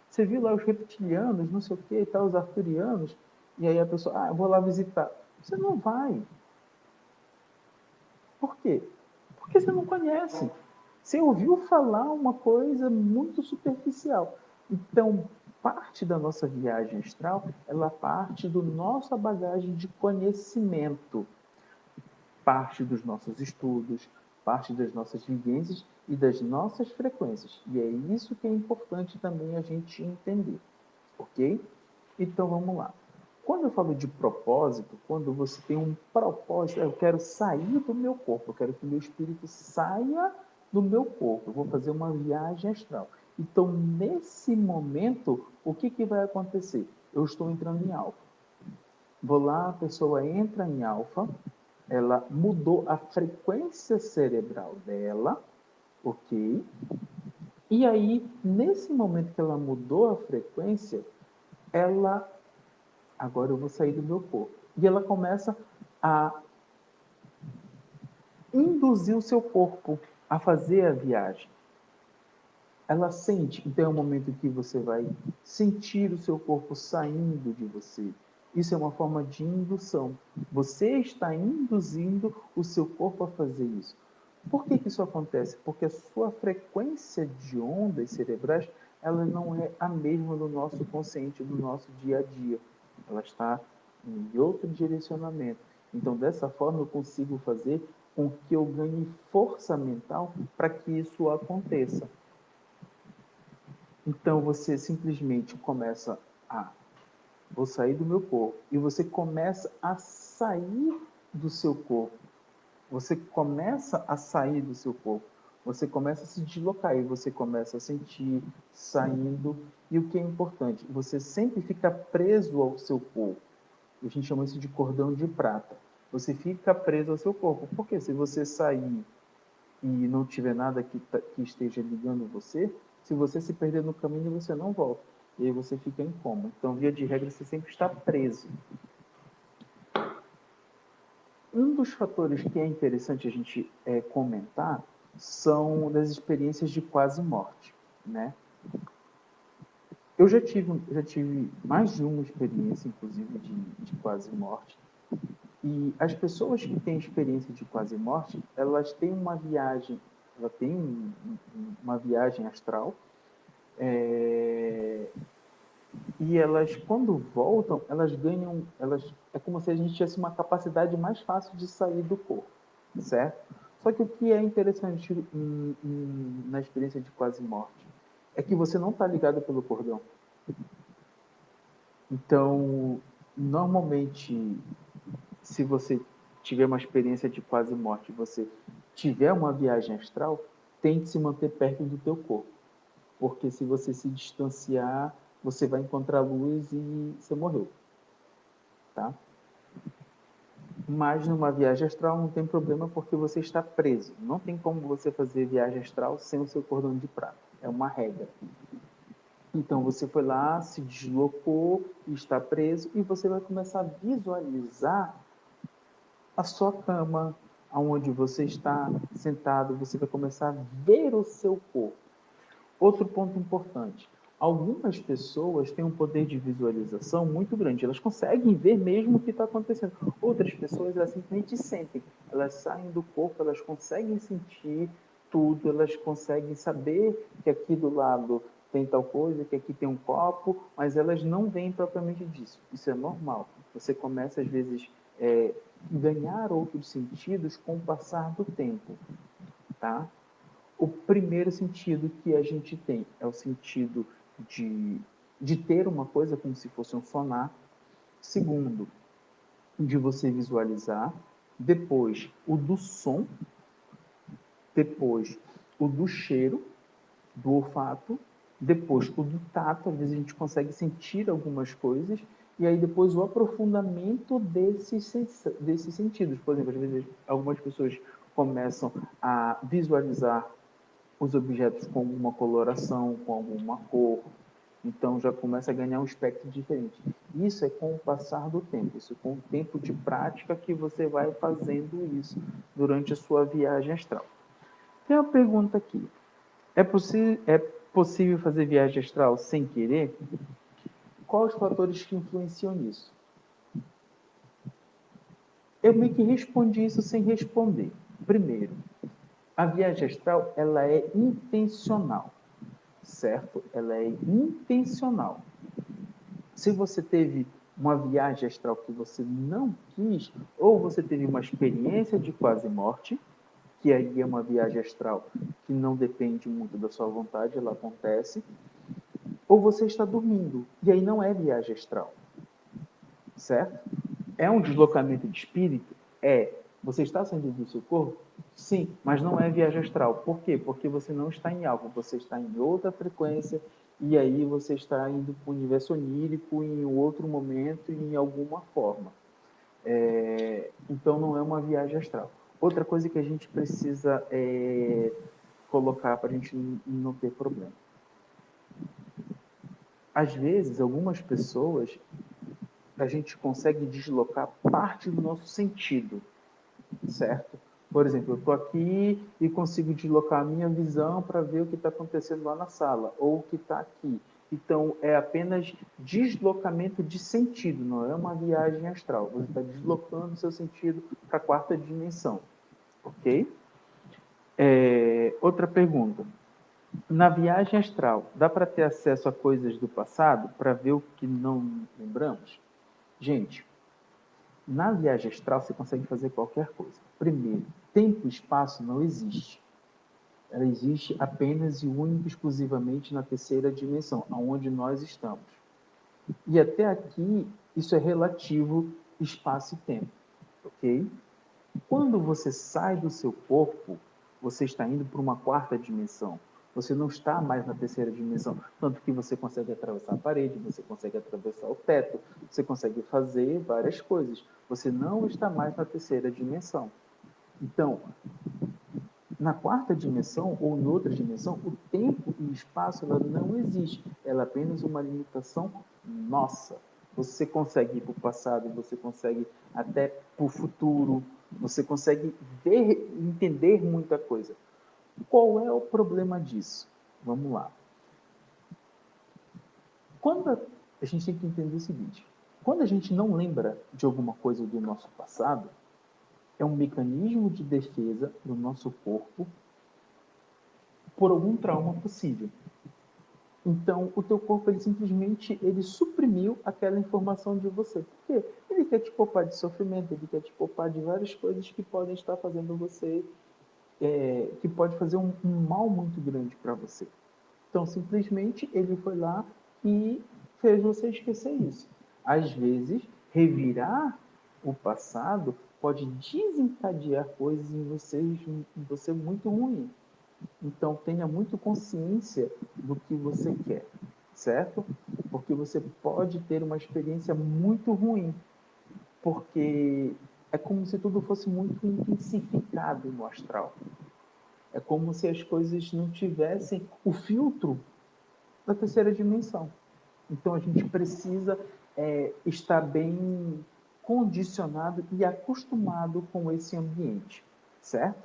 você viu lá os reptilianos, não sei o que e tal, os arturianos, e aí a pessoa, eu vou lá visitar. Você não vai. Por quê? Porque você não conhece. Você ouviu falar uma coisa muito superficial. Então, parte da nossa viagem astral, ela parte da nossa bagagem de conhecimento, parte dos nossos estudos, parte das nossas vivências e das nossas frequências. E é isso que é importante também a gente entender, ok? Então vamos lá. Quando eu falo de propósito, quando você tem um propósito, eu quero sair do meu corpo, eu quero que o meu espírito saia do meu corpo, eu vou fazer uma viagem astral. Então, nesse momento, o que, que vai acontecer? Eu estou entrando em alfa. Vou lá, a pessoa entra em alfa, ela mudou a frequência cerebral dela, ok? E aí, nesse momento que ela mudou a frequência, ela, agora eu vou sair do meu corpo. E ela começa a induzir o seu corpo a fazer a viagem. Ela sente, então é um momento que você vai sentir o seu corpo saindo de você. Isso é uma forma de indução. Você está induzindo o seu corpo a fazer isso. Por que, que isso acontece? Porque a sua frequência de ondas cerebrais ela não é a mesma do nosso consciente, do nosso dia a dia. Ela está em outro direcionamento. Então, dessa forma, eu consigo fazer com que eu ganhe força mental para que isso aconteça. Então você simplesmente começa a vou sair do meu corpo e você começa a sair do seu corpo. Você começa a sair do seu corpo. Você começa a se deslocar e você começa a sentir saindo. E o que é importante, você sempre fica preso ao seu corpo. A gente chama isso de cordão de prata. Você fica preso ao seu corpo. Porque se você sair e não tiver nada que esteja ligando você, se você se perder no caminho, você não volta. E aí você fica em coma. Então, via de regra, você sempre está preso. Um dos fatores que é interessante a gente comentar são das experiências de quase morte, né? Eu já tive mais de uma experiência, inclusive, de quase morte. E as pessoas que têm experiência de quase morte, elas têm uma viagem, ela tem uma viagem astral, e elas, quando voltam, elas ganham, é como se a gente tivesse uma capacidade mais fácil de sair do corpo, certo? Só que o que é interessante na experiência de quase morte é que você não está ligado pelo cordão. Então, normalmente, se você tiver uma experiência de quase morte, você tiver uma viagem astral, tente se manter perto do teu corpo. Porque se você se distanciar, você vai encontrar luz e você morreu. Tá? Mas numa viagem astral não tem problema porque você está preso. Não tem como você fazer viagem astral sem o seu cordão de prata. É uma regra. Então você foi lá, se deslocou, está preso e você vai começar a visualizar a sua cama, aonde você está sentado, você vai começar a ver o seu corpo. Outro ponto importante. Algumas pessoas têm um poder de visualização muito grande. Elas conseguem ver mesmo o que está acontecendo. Outras pessoas, elas simplesmente sentem. Elas saem do corpo, elas conseguem sentir tudo, elas conseguem saber que aqui do lado tem tal coisa, que aqui tem um copo, mas elas não veem propriamente disso. Isso é normal. Você começa, às vezes, ganhar outros sentidos com o passar do tempo. Tá? O primeiro sentido que a gente tem é o sentido de ter uma coisa como se fosse um sonar. Segundo, de você visualizar. Depois, o do som. Depois, o do cheiro, do olfato. Depois, o do tato. Às vezes a gente consegue sentir algumas coisas. E aí depois o aprofundamento desses sentidos. Por exemplo, às vezes algumas pessoas começam a visualizar os objetos com alguma coloração, com alguma cor. Então já começa a ganhar um espectro diferente. Isso é com o passar do tempo, isso é com o tempo de prática que você vai fazendo isso durante a sua viagem astral. Tem uma pergunta aqui. É possível fazer viagem astral sem querer? Quais os fatores que influenciam nisso? Eu meio que respondi isso sem responder. Primeiro, a viagem astral ela é intencional. Certo? Ela é intencional. Se você teve uma viagem astral que você não quis, ou você teve uma experiência de quase morte, que aí é uma viagem astral que não depende muito da sua vontade, ela acontece, ou você está dormindo, e aí não é viagem astral. Certo? É um deslocamento de espírito? É. Você está saindo do seu corpo? Sim, mas não é viagem astral. Por quê? Porque você não está em algo, você está em outra frequência e aí você está indo para o universo onírico em outro momento e em alguma forma. Então não é uma viagem astral. Outra coisa que a gente precisa colocar para a gente não ter problema. Às vezes, algumas pessoas, a gente consegue deslocar parte do nosso sentido, certo? Por exemplo, eu estou aqui e consigo deslocar a minha visão para ver o que está acontecendo lá na sala, ou o que está aqui. Então, é apenas deslocamento de sentido, não é uma viagem astral. Você está deslocando o seu sentido para a quarta dimensão, ok? Outra pergunta. Na viagem astral, dá para ter acesso a coisas do passado para ver o que não lembramos? Gente, na viagem astral você consegue fazer qualquer coisa. Primeiro, tempo e espaço não existe. Ela existe apenas e única exclusivamente na terceira dimensão, aonde nós estamos. E até aqui, isso é relativo espaço e tempo, ok? Quando você sai do seu corpo, você está indo para uma quarta dimensão. Você não está mais na terceira dimensão. Tanto que você consegue atravessar a parede, você consegue atravessar o teto, você consegue fazer várias coisas. Você não está mais na terceira dimensão. Então, na quarta dimensão ou em outra dimensão, o tempo e o espaço ela não existe. Ela é apenas uma limitação nossa. Você consegue ir para o passado, você consegue até para o futuro, você consegue ver, entender muita coisa. Qual é o problema disso? Vamos lá. Quando a gente tem que entender o seguinte: quando a gente não lembra de alguma coisa do nosso passado, é um mecanismo de defesa do nosso corpo por algum trauma possível. Então, o teu corpo ele simplesmente suprimiu aquela informação de você. Por quê? Ele quer te poupar de sofrimento, ele quer te poupar de várias coisas que podem estar fazendo você, que pode fazer um mal muito grande para você. Então, simplesmente, ele foi lá e fez você esquecer isso. Às vezes, revirar o passado pode desencadear coisas em você muito ruim. Então, tenha muito consciência do que você quer, certo? Porque você pode ter uma experiência muito ruim, porque é como se tudo fosse muito intensificado no astral. É como se as coisas não tivessem o filtro da terceira dimensão. Então a gente precisa estar bem condicionado e acostumado com esse ambiente, certo?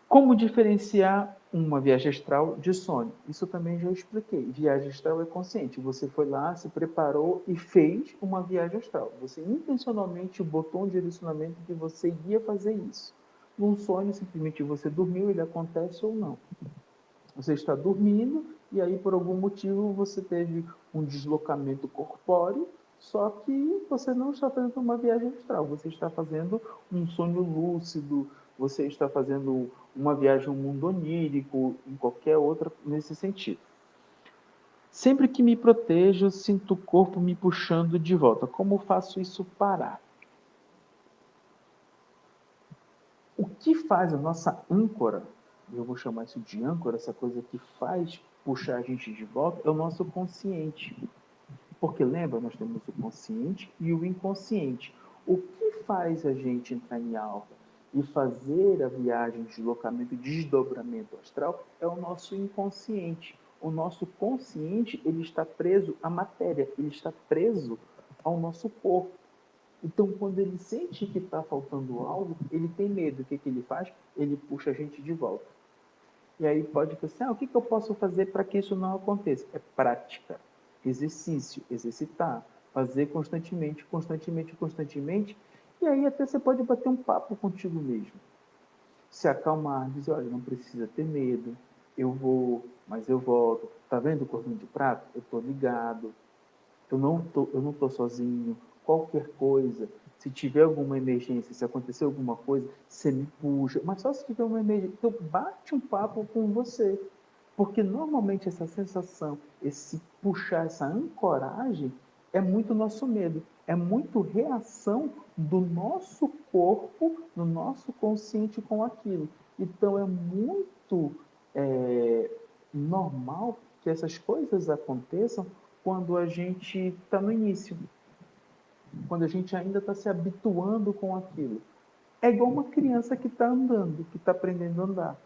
Como diferenciar uma viagem astral de sonho? Isso também já expliquei. Viagem astral é consciente. Você foi lá, se preparou e fez uma viagem astral. Você intencionalmente botou um direcionamento que você ia fazer isso. Num sonho, simplesmente você dormiu, ele acontece ou não. Você está dormindo e aí por algum motivo você teve um deslocamento corpóreo, só que você não está fazendo uma viagem astral, você está fazendo um sonho lúcido, você está fazendo uma viagem ao mundo onírico, em qualquer outra nesse sentido. Sempre que me protejo, sinto o corpo me puxando de volta. Como faço isso parar? O que faz a nossa âncora, eu vou chamar isso de âncora, essa coisa que faz puxar a gente de volta, é o nosso consciente. Porque lembra, nós temos o consciente e o inconsciente. O que faz a gente entrar em alta e fazer a viagem de deslocamento, desdobramento astral, é o nosso inconsciente. O nosso consciente, ele está preso à matéria, ele está preso ao nosso corpo. Então, quando ele sente que está faltando algo, ele tem medo. O que, que ele faz? Ele puxa a gente de volta. E aí pode pensar, o que, que eu posso fazer para que isso não aconteça? É prática, exercício, exercitar, fazer constantemente, constantemente, constantemente. E aí até você pode bater um papo contigo mesmo. Se acalmar, dizer, olha, não precisa ter medo, eu vou, mas eu volto. Tá vendo o cordão de prata? Eu estou ligado, eu não tô sozinho. Qualquer coisa, se tiver alguma emergência, se acontecer alguma coisa, você me puxa. Mas só se tiver uma emergência, então bate um papo com você. Porque normalmente essa sensação, esse puxar, essa ancoragem, é muito nosso medo. É muito reação do nosso corpo, do nosso consciente com aquilo. Então é muito é, normal que essas coisas aconteçam quando a gente está no início, quando a gente ainda está se habituando com aquilo. É igual uma criança que está andando, que está aprendendo a andar.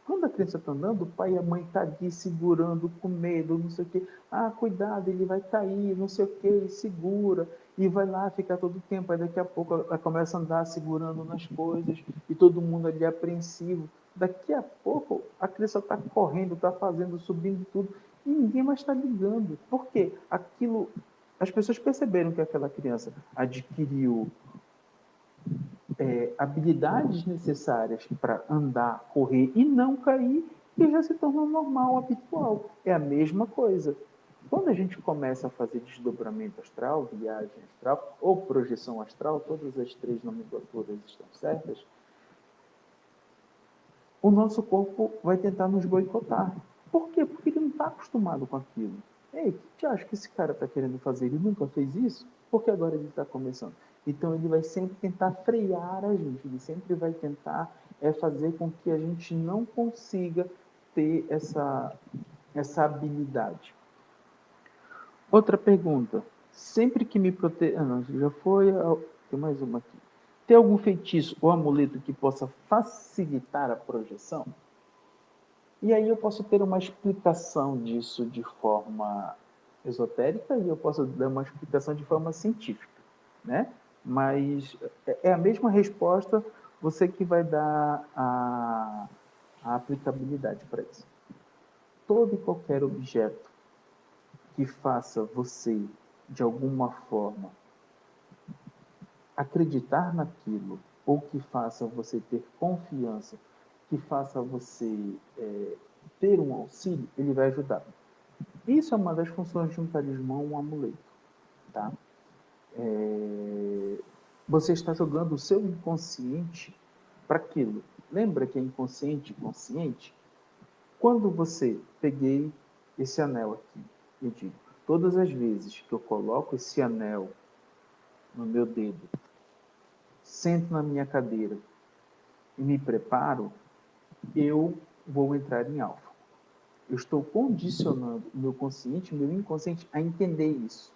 Quando a criança está andando, o pai e a mãe estão ali segurando, com medo, não sei o quê. Ah, cuidado, ele vai cair, não sei o quê, segura. E vai lá ficar todo o tempo. Aí daqui a pouco ela começa a andar segurando nas coisas e todo mundo ali apreensivo. Daqui a pouco a criança está correndo, está fazendo, subindo tudo e ninguém mais está ligando. Por quê? Aquilo, as pessoas perceberam que aquela criança adquiriu habilidades necessárias para andar, correr e não cair, e já se tornou normal, habitual. É a mesma coisa. Quando a gente começa a fazer desdobramento astral, viagem astral ou projeção astral, todas as três nomenclaturas estão certas, o nosso corpo vai tentar nos boicotar. Por quê? Porque ele não está acostumado com aquilo. Ei, o que você acha que esse cara está querendo fazer? Ele nunca fez isso? Por que agora ele está começando? Então ele vai sempre tentar frear a gente, ele sempre vai tentar fazer com que a gente não consiga ter essa habilidade. Outra pergunta. Sempre que me protejo. Ah, não, já foi. Tem mais uma aqui. Tem algum feitiço ou amuleto que possa facilitar a projeção? E aí eu posso ter uma explicação disso de forma esotérica e eu posso dar uma explicação de forma científica, né? Mas é a mesma resposta, você que vai dar a aplicabilidade para isso. Todo e qualquer objeto que faça você, de alguma forma, acreditar naquilo, ou que faça você ter confiança, que faça você ter um auxílio, ele vai ajudar. Isso é uma das funções de um talismã, um amuleto. Tá? Você está jogando o seu inconsciente para aquilo. Lembra que é inconsciente e consciente? Quando você peguei esse anel aqui, eu digo, todas as vezes que eu coloco esse anel no meu dedo, sento na minha cadeira e me preparo, eu vou entrar em alfa. Eu estou condicionando o meu consciente, o meu inconsciente a entender isso.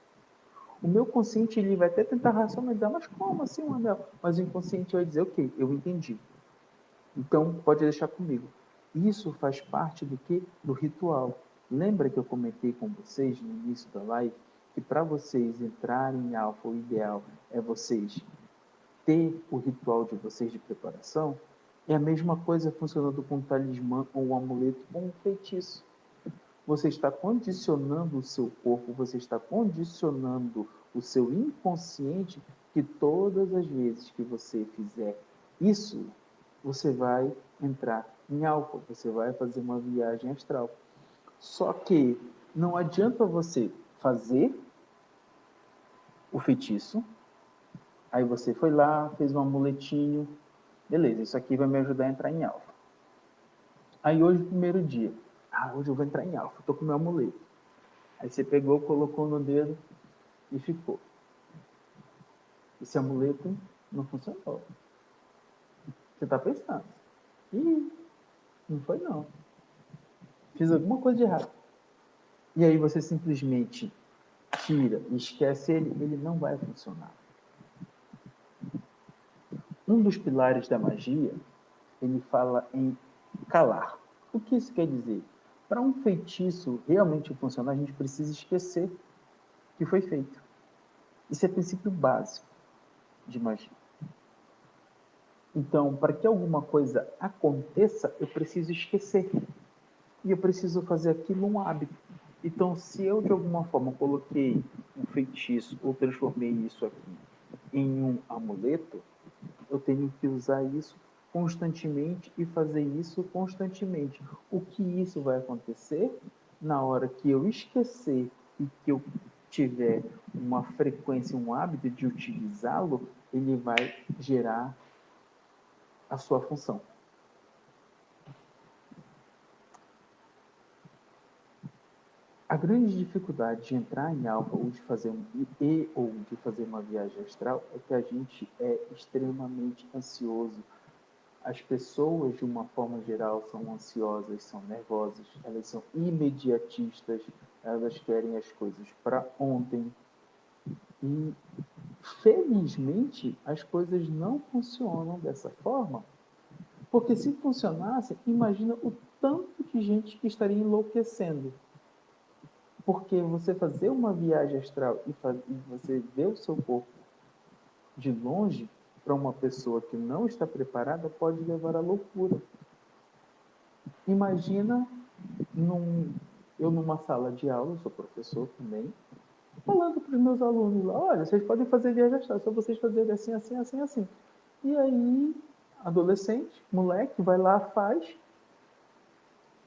O meu consciente ele vai até tentar racionalizar, mas como assim, Manuel? Mas o inconsciente vai dizer, ok, eu entendi. Então, pode deixar comigo. Isso faz parte do que? Do ritual. Lembra que eu comentei com vocês no início da live que para vocês entrarem em alfa, o ideal é vocês ter o ritual de vocês de preparação? É a mesma coisa funcionando com um talismã ou um amuleto ou um feitiço. Você está condicionando o seu corpo, você está condicionando o seu inconsciente que todas as vezes que você fizer isso, você vai entrar em alfa, você vai fazer uma viagem astral. Só que não adianta você fazer o feitiço, aí você foi lá, fez um amuletinho, beleza, isso aqui vai me ajudar a entrar em alfa. Aí hoje, primeiro dia, hoje eu vou entrar em alfa, tô com meu amuleto. Aí você pegou, colocou no dedo e ficou. Esse amuleto não funcionou. Você está pensando, ih, não foi não. Fiz alguma coisa de errado. E aí você simplesmente tira e esquece ele, ele não vai funcionar. Um dos pilares da magia, ele fala em calar. O que isso quer dizer? Para um feitiço realmente funcionar, a gente precisa esquecer que foi feito. Isso é princípio básico de magia. Então, para que alguma coisa aconteça, eu preciso esquecer. E eu preciso fazer aquilo um hábito. Então, se eu de alguma forma coloquei um feitiço ou transformei isso aqui em um amuleto, eu tenho que usar isso constantemente e fazer isso constantemente. O que isso vai acontecer na hora que eu esquecer e que eu tiver uma frequência, um hábito de utilizá-lo, ele vai gerar a sua função. A grande dificuldade de entrar em alfa ou de fazer ou de fazer uma viagem astral é que a gente é extremamente ansioso. As pessoas, de uma forma geral, são ansiosas, são nervosas, elas são imediatistas, elas querem as coisas para ontem. E, felizmente, as coisas não funcionam dessa forma, porque se funcionasse, imagina o tanto de gente que estaria enlouquecendo. Porque você fazer uma viagem astral e você ver o seu corpo de longe, para uma pessoa que não está preparada, pode levar à loucura. Imagina eu numa sala de aula, eu sou professor também, falando para os meus alunos lá, olha, vocês podem fazer viagem astral, só vocês fazerem assim, assim, assim, assim. E aí, adolescente, moleque, vai lá, faz.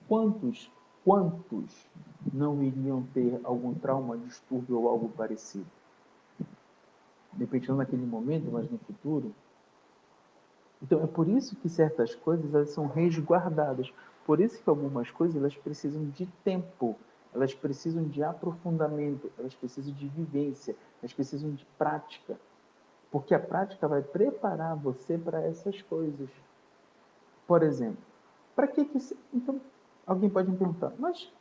Quantos não iriam ter algum trauma, distúrbio ou algo parecido? De repente não naquele momento, mas no futuro. Então é por isso que certas coisas elas são resguardadas. Por isso que algumas coisas elas precisam de tempo, elas precisam de aprofundamento, elas precisam de vivência, elas precisam de prática. Porque a prática vai preparar você para essas coisas. Por exemplo, para que então alguém pode me perguntar, mas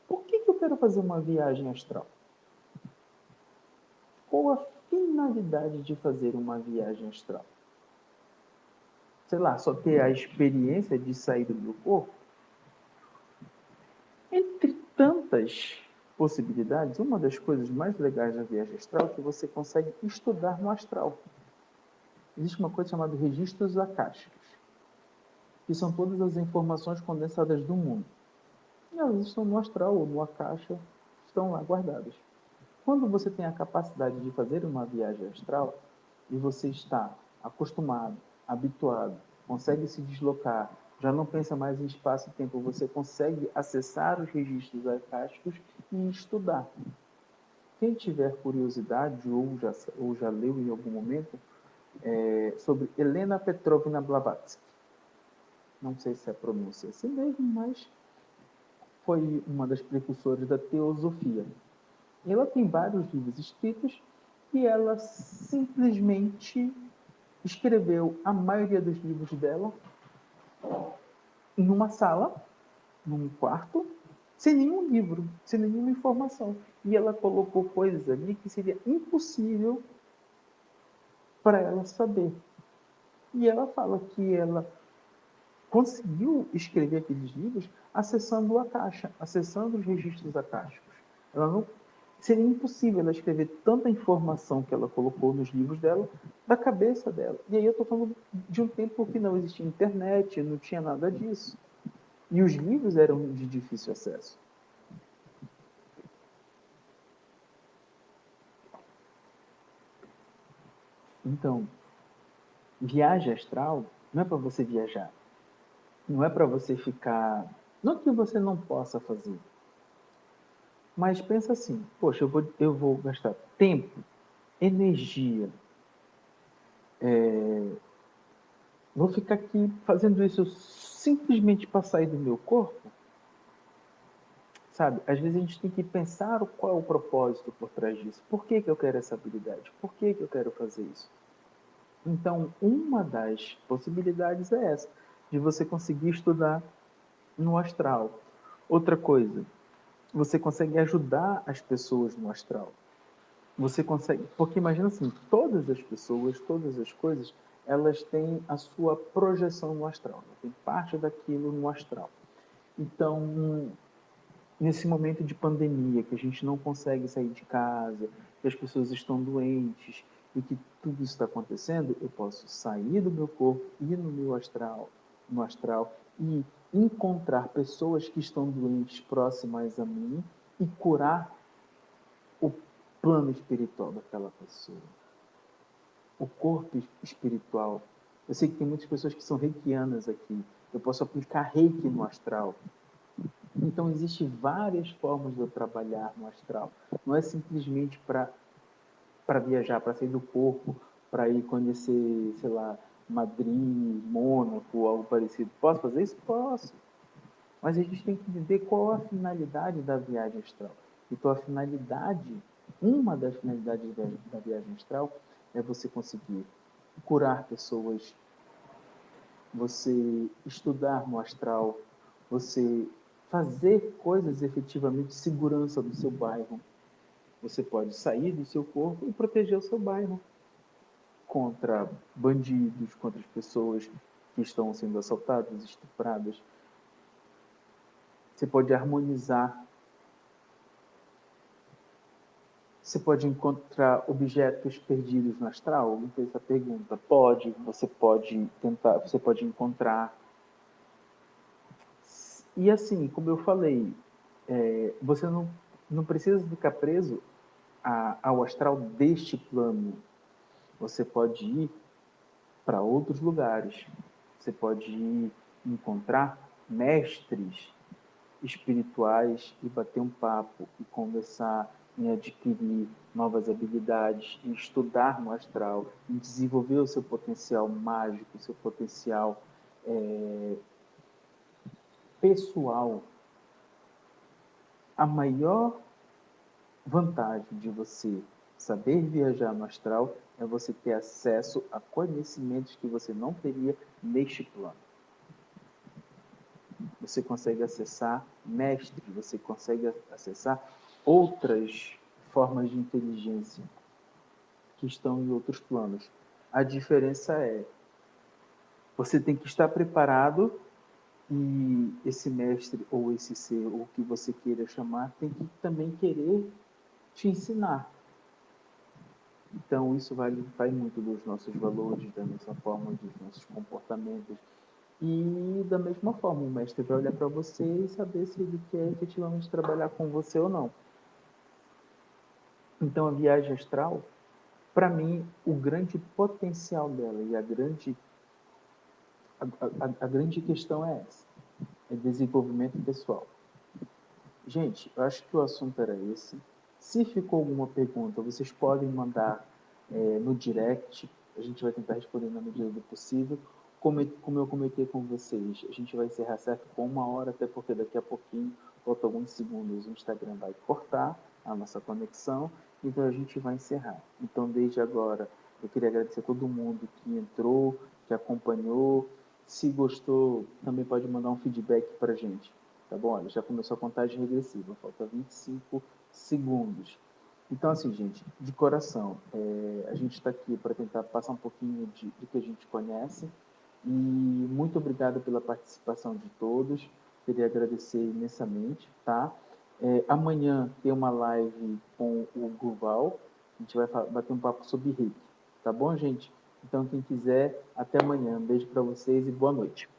por que eu quero fazer uma viagem astral? Qual a finalidade de fazer uma viagem astral? Sei lá, só ter a experiência de sair do meu corpo? Entre tantas possibilidades, uma das coisas mais legais da viagem astral é que você consegue estudar no astral. Existe uma coisa chamada registros acásticos, que são todas as informações condensadas do mundo. E elas estão no astral ou no acaixa, estão lá guardadas. Quando você tem a capacidade de fazer uma viagem astral e você está acostumado, habituado, consegue se deslocar, já não pensa mais em espaço e tempo, você consegue acessar os registros acásticos e estudar. Quem tiver curiosidade ou já leu em algum momento sobre Helena Petrovna Blavatsky, não sei se é a pronúncia assim mesmo, mas foi uma das precursoras da teosofia. Ela tem vários livros escritos e ela simplesmente escreveu a maioria dos livros dela numa sala, num quarto, sem nenhum livro, sem nenhuma informação. E ela colocou coisas ali que seria impossível para ela saber. E ela fala que ela conseguiu escrever aqueles livros acessando a caixa, acessando os registros acásticos. Ela não seria impossível ela escrever tanta informação que ela colocou nos livros dela, da cabeça dela. E aí eu estou falando de um tempo que não existia internet, não tinha nada disso. E os livros eram de difícil acesso. Então, viagem astral não é para você viajar. Não é para você ficar. Não que você não possa fazer. Mas pensa assim, poxa, eu vou gastar tempo, energia, vou ficar aqui fazendo isso simplesmente para sair do meu corpo, sabe? Às vezes a gente tem que pensar qual é o propósito por trás disso. Por que, que eu quero essa habilidade? Por que, que eu quero fazer isso? Então, uma das possibilidades é essa, de você conseguir estudar no astral. Outra coisa, você consegue ajudar as pessoas no astral. Você consegue, porque imagina assim, todas as pessoas, todas as coisas, elas têm a sua projeção no astral, né? Tem parte daquilo no astral. Então, nesse momento de pandemia, que a gente não consegue sair de casa, que as pessoas estão doentes e que tudo isso está acontecendo, eu posso sair do meu corpo, ir no meu astral, no astral e encontrar pessoas que estão doentes próximas a mim e curar o plano espiritual daquela pessoa, o corpo espiritual. Eu sei que tem muitas pessoas que são reikianas aqui. Eu posso aplicar reiki no astral. Então, existem várias formas de eu trabalhar no astral. Não é simplesmente para viajar, para sair do corpo, para ir conhecer, sei lá, Madrid, Mônaco, algo parecido. Posso fazer isso? Posso. Mas a gente tem que entender qual a finalidade da viagem astral. Então, a finalidade, uma das finalidades da viagem astral é você conseguir curar pessoas, você estudar no astral, você fazer coisas efetivamente de segurança do seu bairro. Você pode sair do seu corpo e proteger o seu bairro contra bandidos, contra as pessoas que estão sendo assaltadas, estupradas. Você pode harmonizar. Você pode encontrar objetos perdidos no astral? Alguém fez essa pergunta. Pode, você pode tentar, você pode encontrar. E assim, como eu falei, você não precisa ficar preso ao astral deste plano. Você pode ir para outros lugares. Você pode ir encontrar mestres espirituais e bater um papo e conversar, em adquirir novas habilidades, em estudar no astral, em desenvolver o seu potencial mágico, o seu potencial pessoal. A maior vantagem de você saber viajar no astral é você ter acesso a conhecimentos que você não teria neste plano. Você consegue acessar mestres, você consegue acessar outras formas de inteligência que estão em outros planos. A diferença é, você tem que estar preparado e esse mestre ou esse ser, ou o que você queira chamar, tem que também querer te ensinar. Então, isso vai muito dos nossos valores, da nossa forma, dos nossos comportamentos. E da mesma forma, o mestre vai olhar para você e saber se ele quer efetivamente trabalhar com você ou não. Então, a viagem astral, para mim, o grande potencial dela e a grande questão é essa: é desenvolvimento pessoal. Gente, eu acho que o assunto era esse. Se ficou alguma pergunta, vocês podem mandar no direct. A gente vai tentar responder na medida do possível. Como eu comentei com vocês, a gente vai encerrar certo com 1 hora, até porque daqui a pouquinho, falta alguns segundos, o Instagram vai cortar a nossa conexão, então a gente vai encerrar. Então, desde agora, eu queria agradecer a todo mundo que entrou, que acompanhou. Se gostou, também pode mandar um feedback para a gente. Tá bom? Olha, já começou a contagem regressiva, falta 25 segundos. Então, assim, gente, de coração, a gente está aqui para tentar passar um pouquinho do que a gente conhece. E muito obrigado pela participação de todos. Queria agradecer imensamente, tá? Amanhã tem uma live com o Guval. A gente vai bater um papo sobre reiki. Tá bom, gente? Então, quem quiser, até amanhã. Um beijo para vocês e boa noite.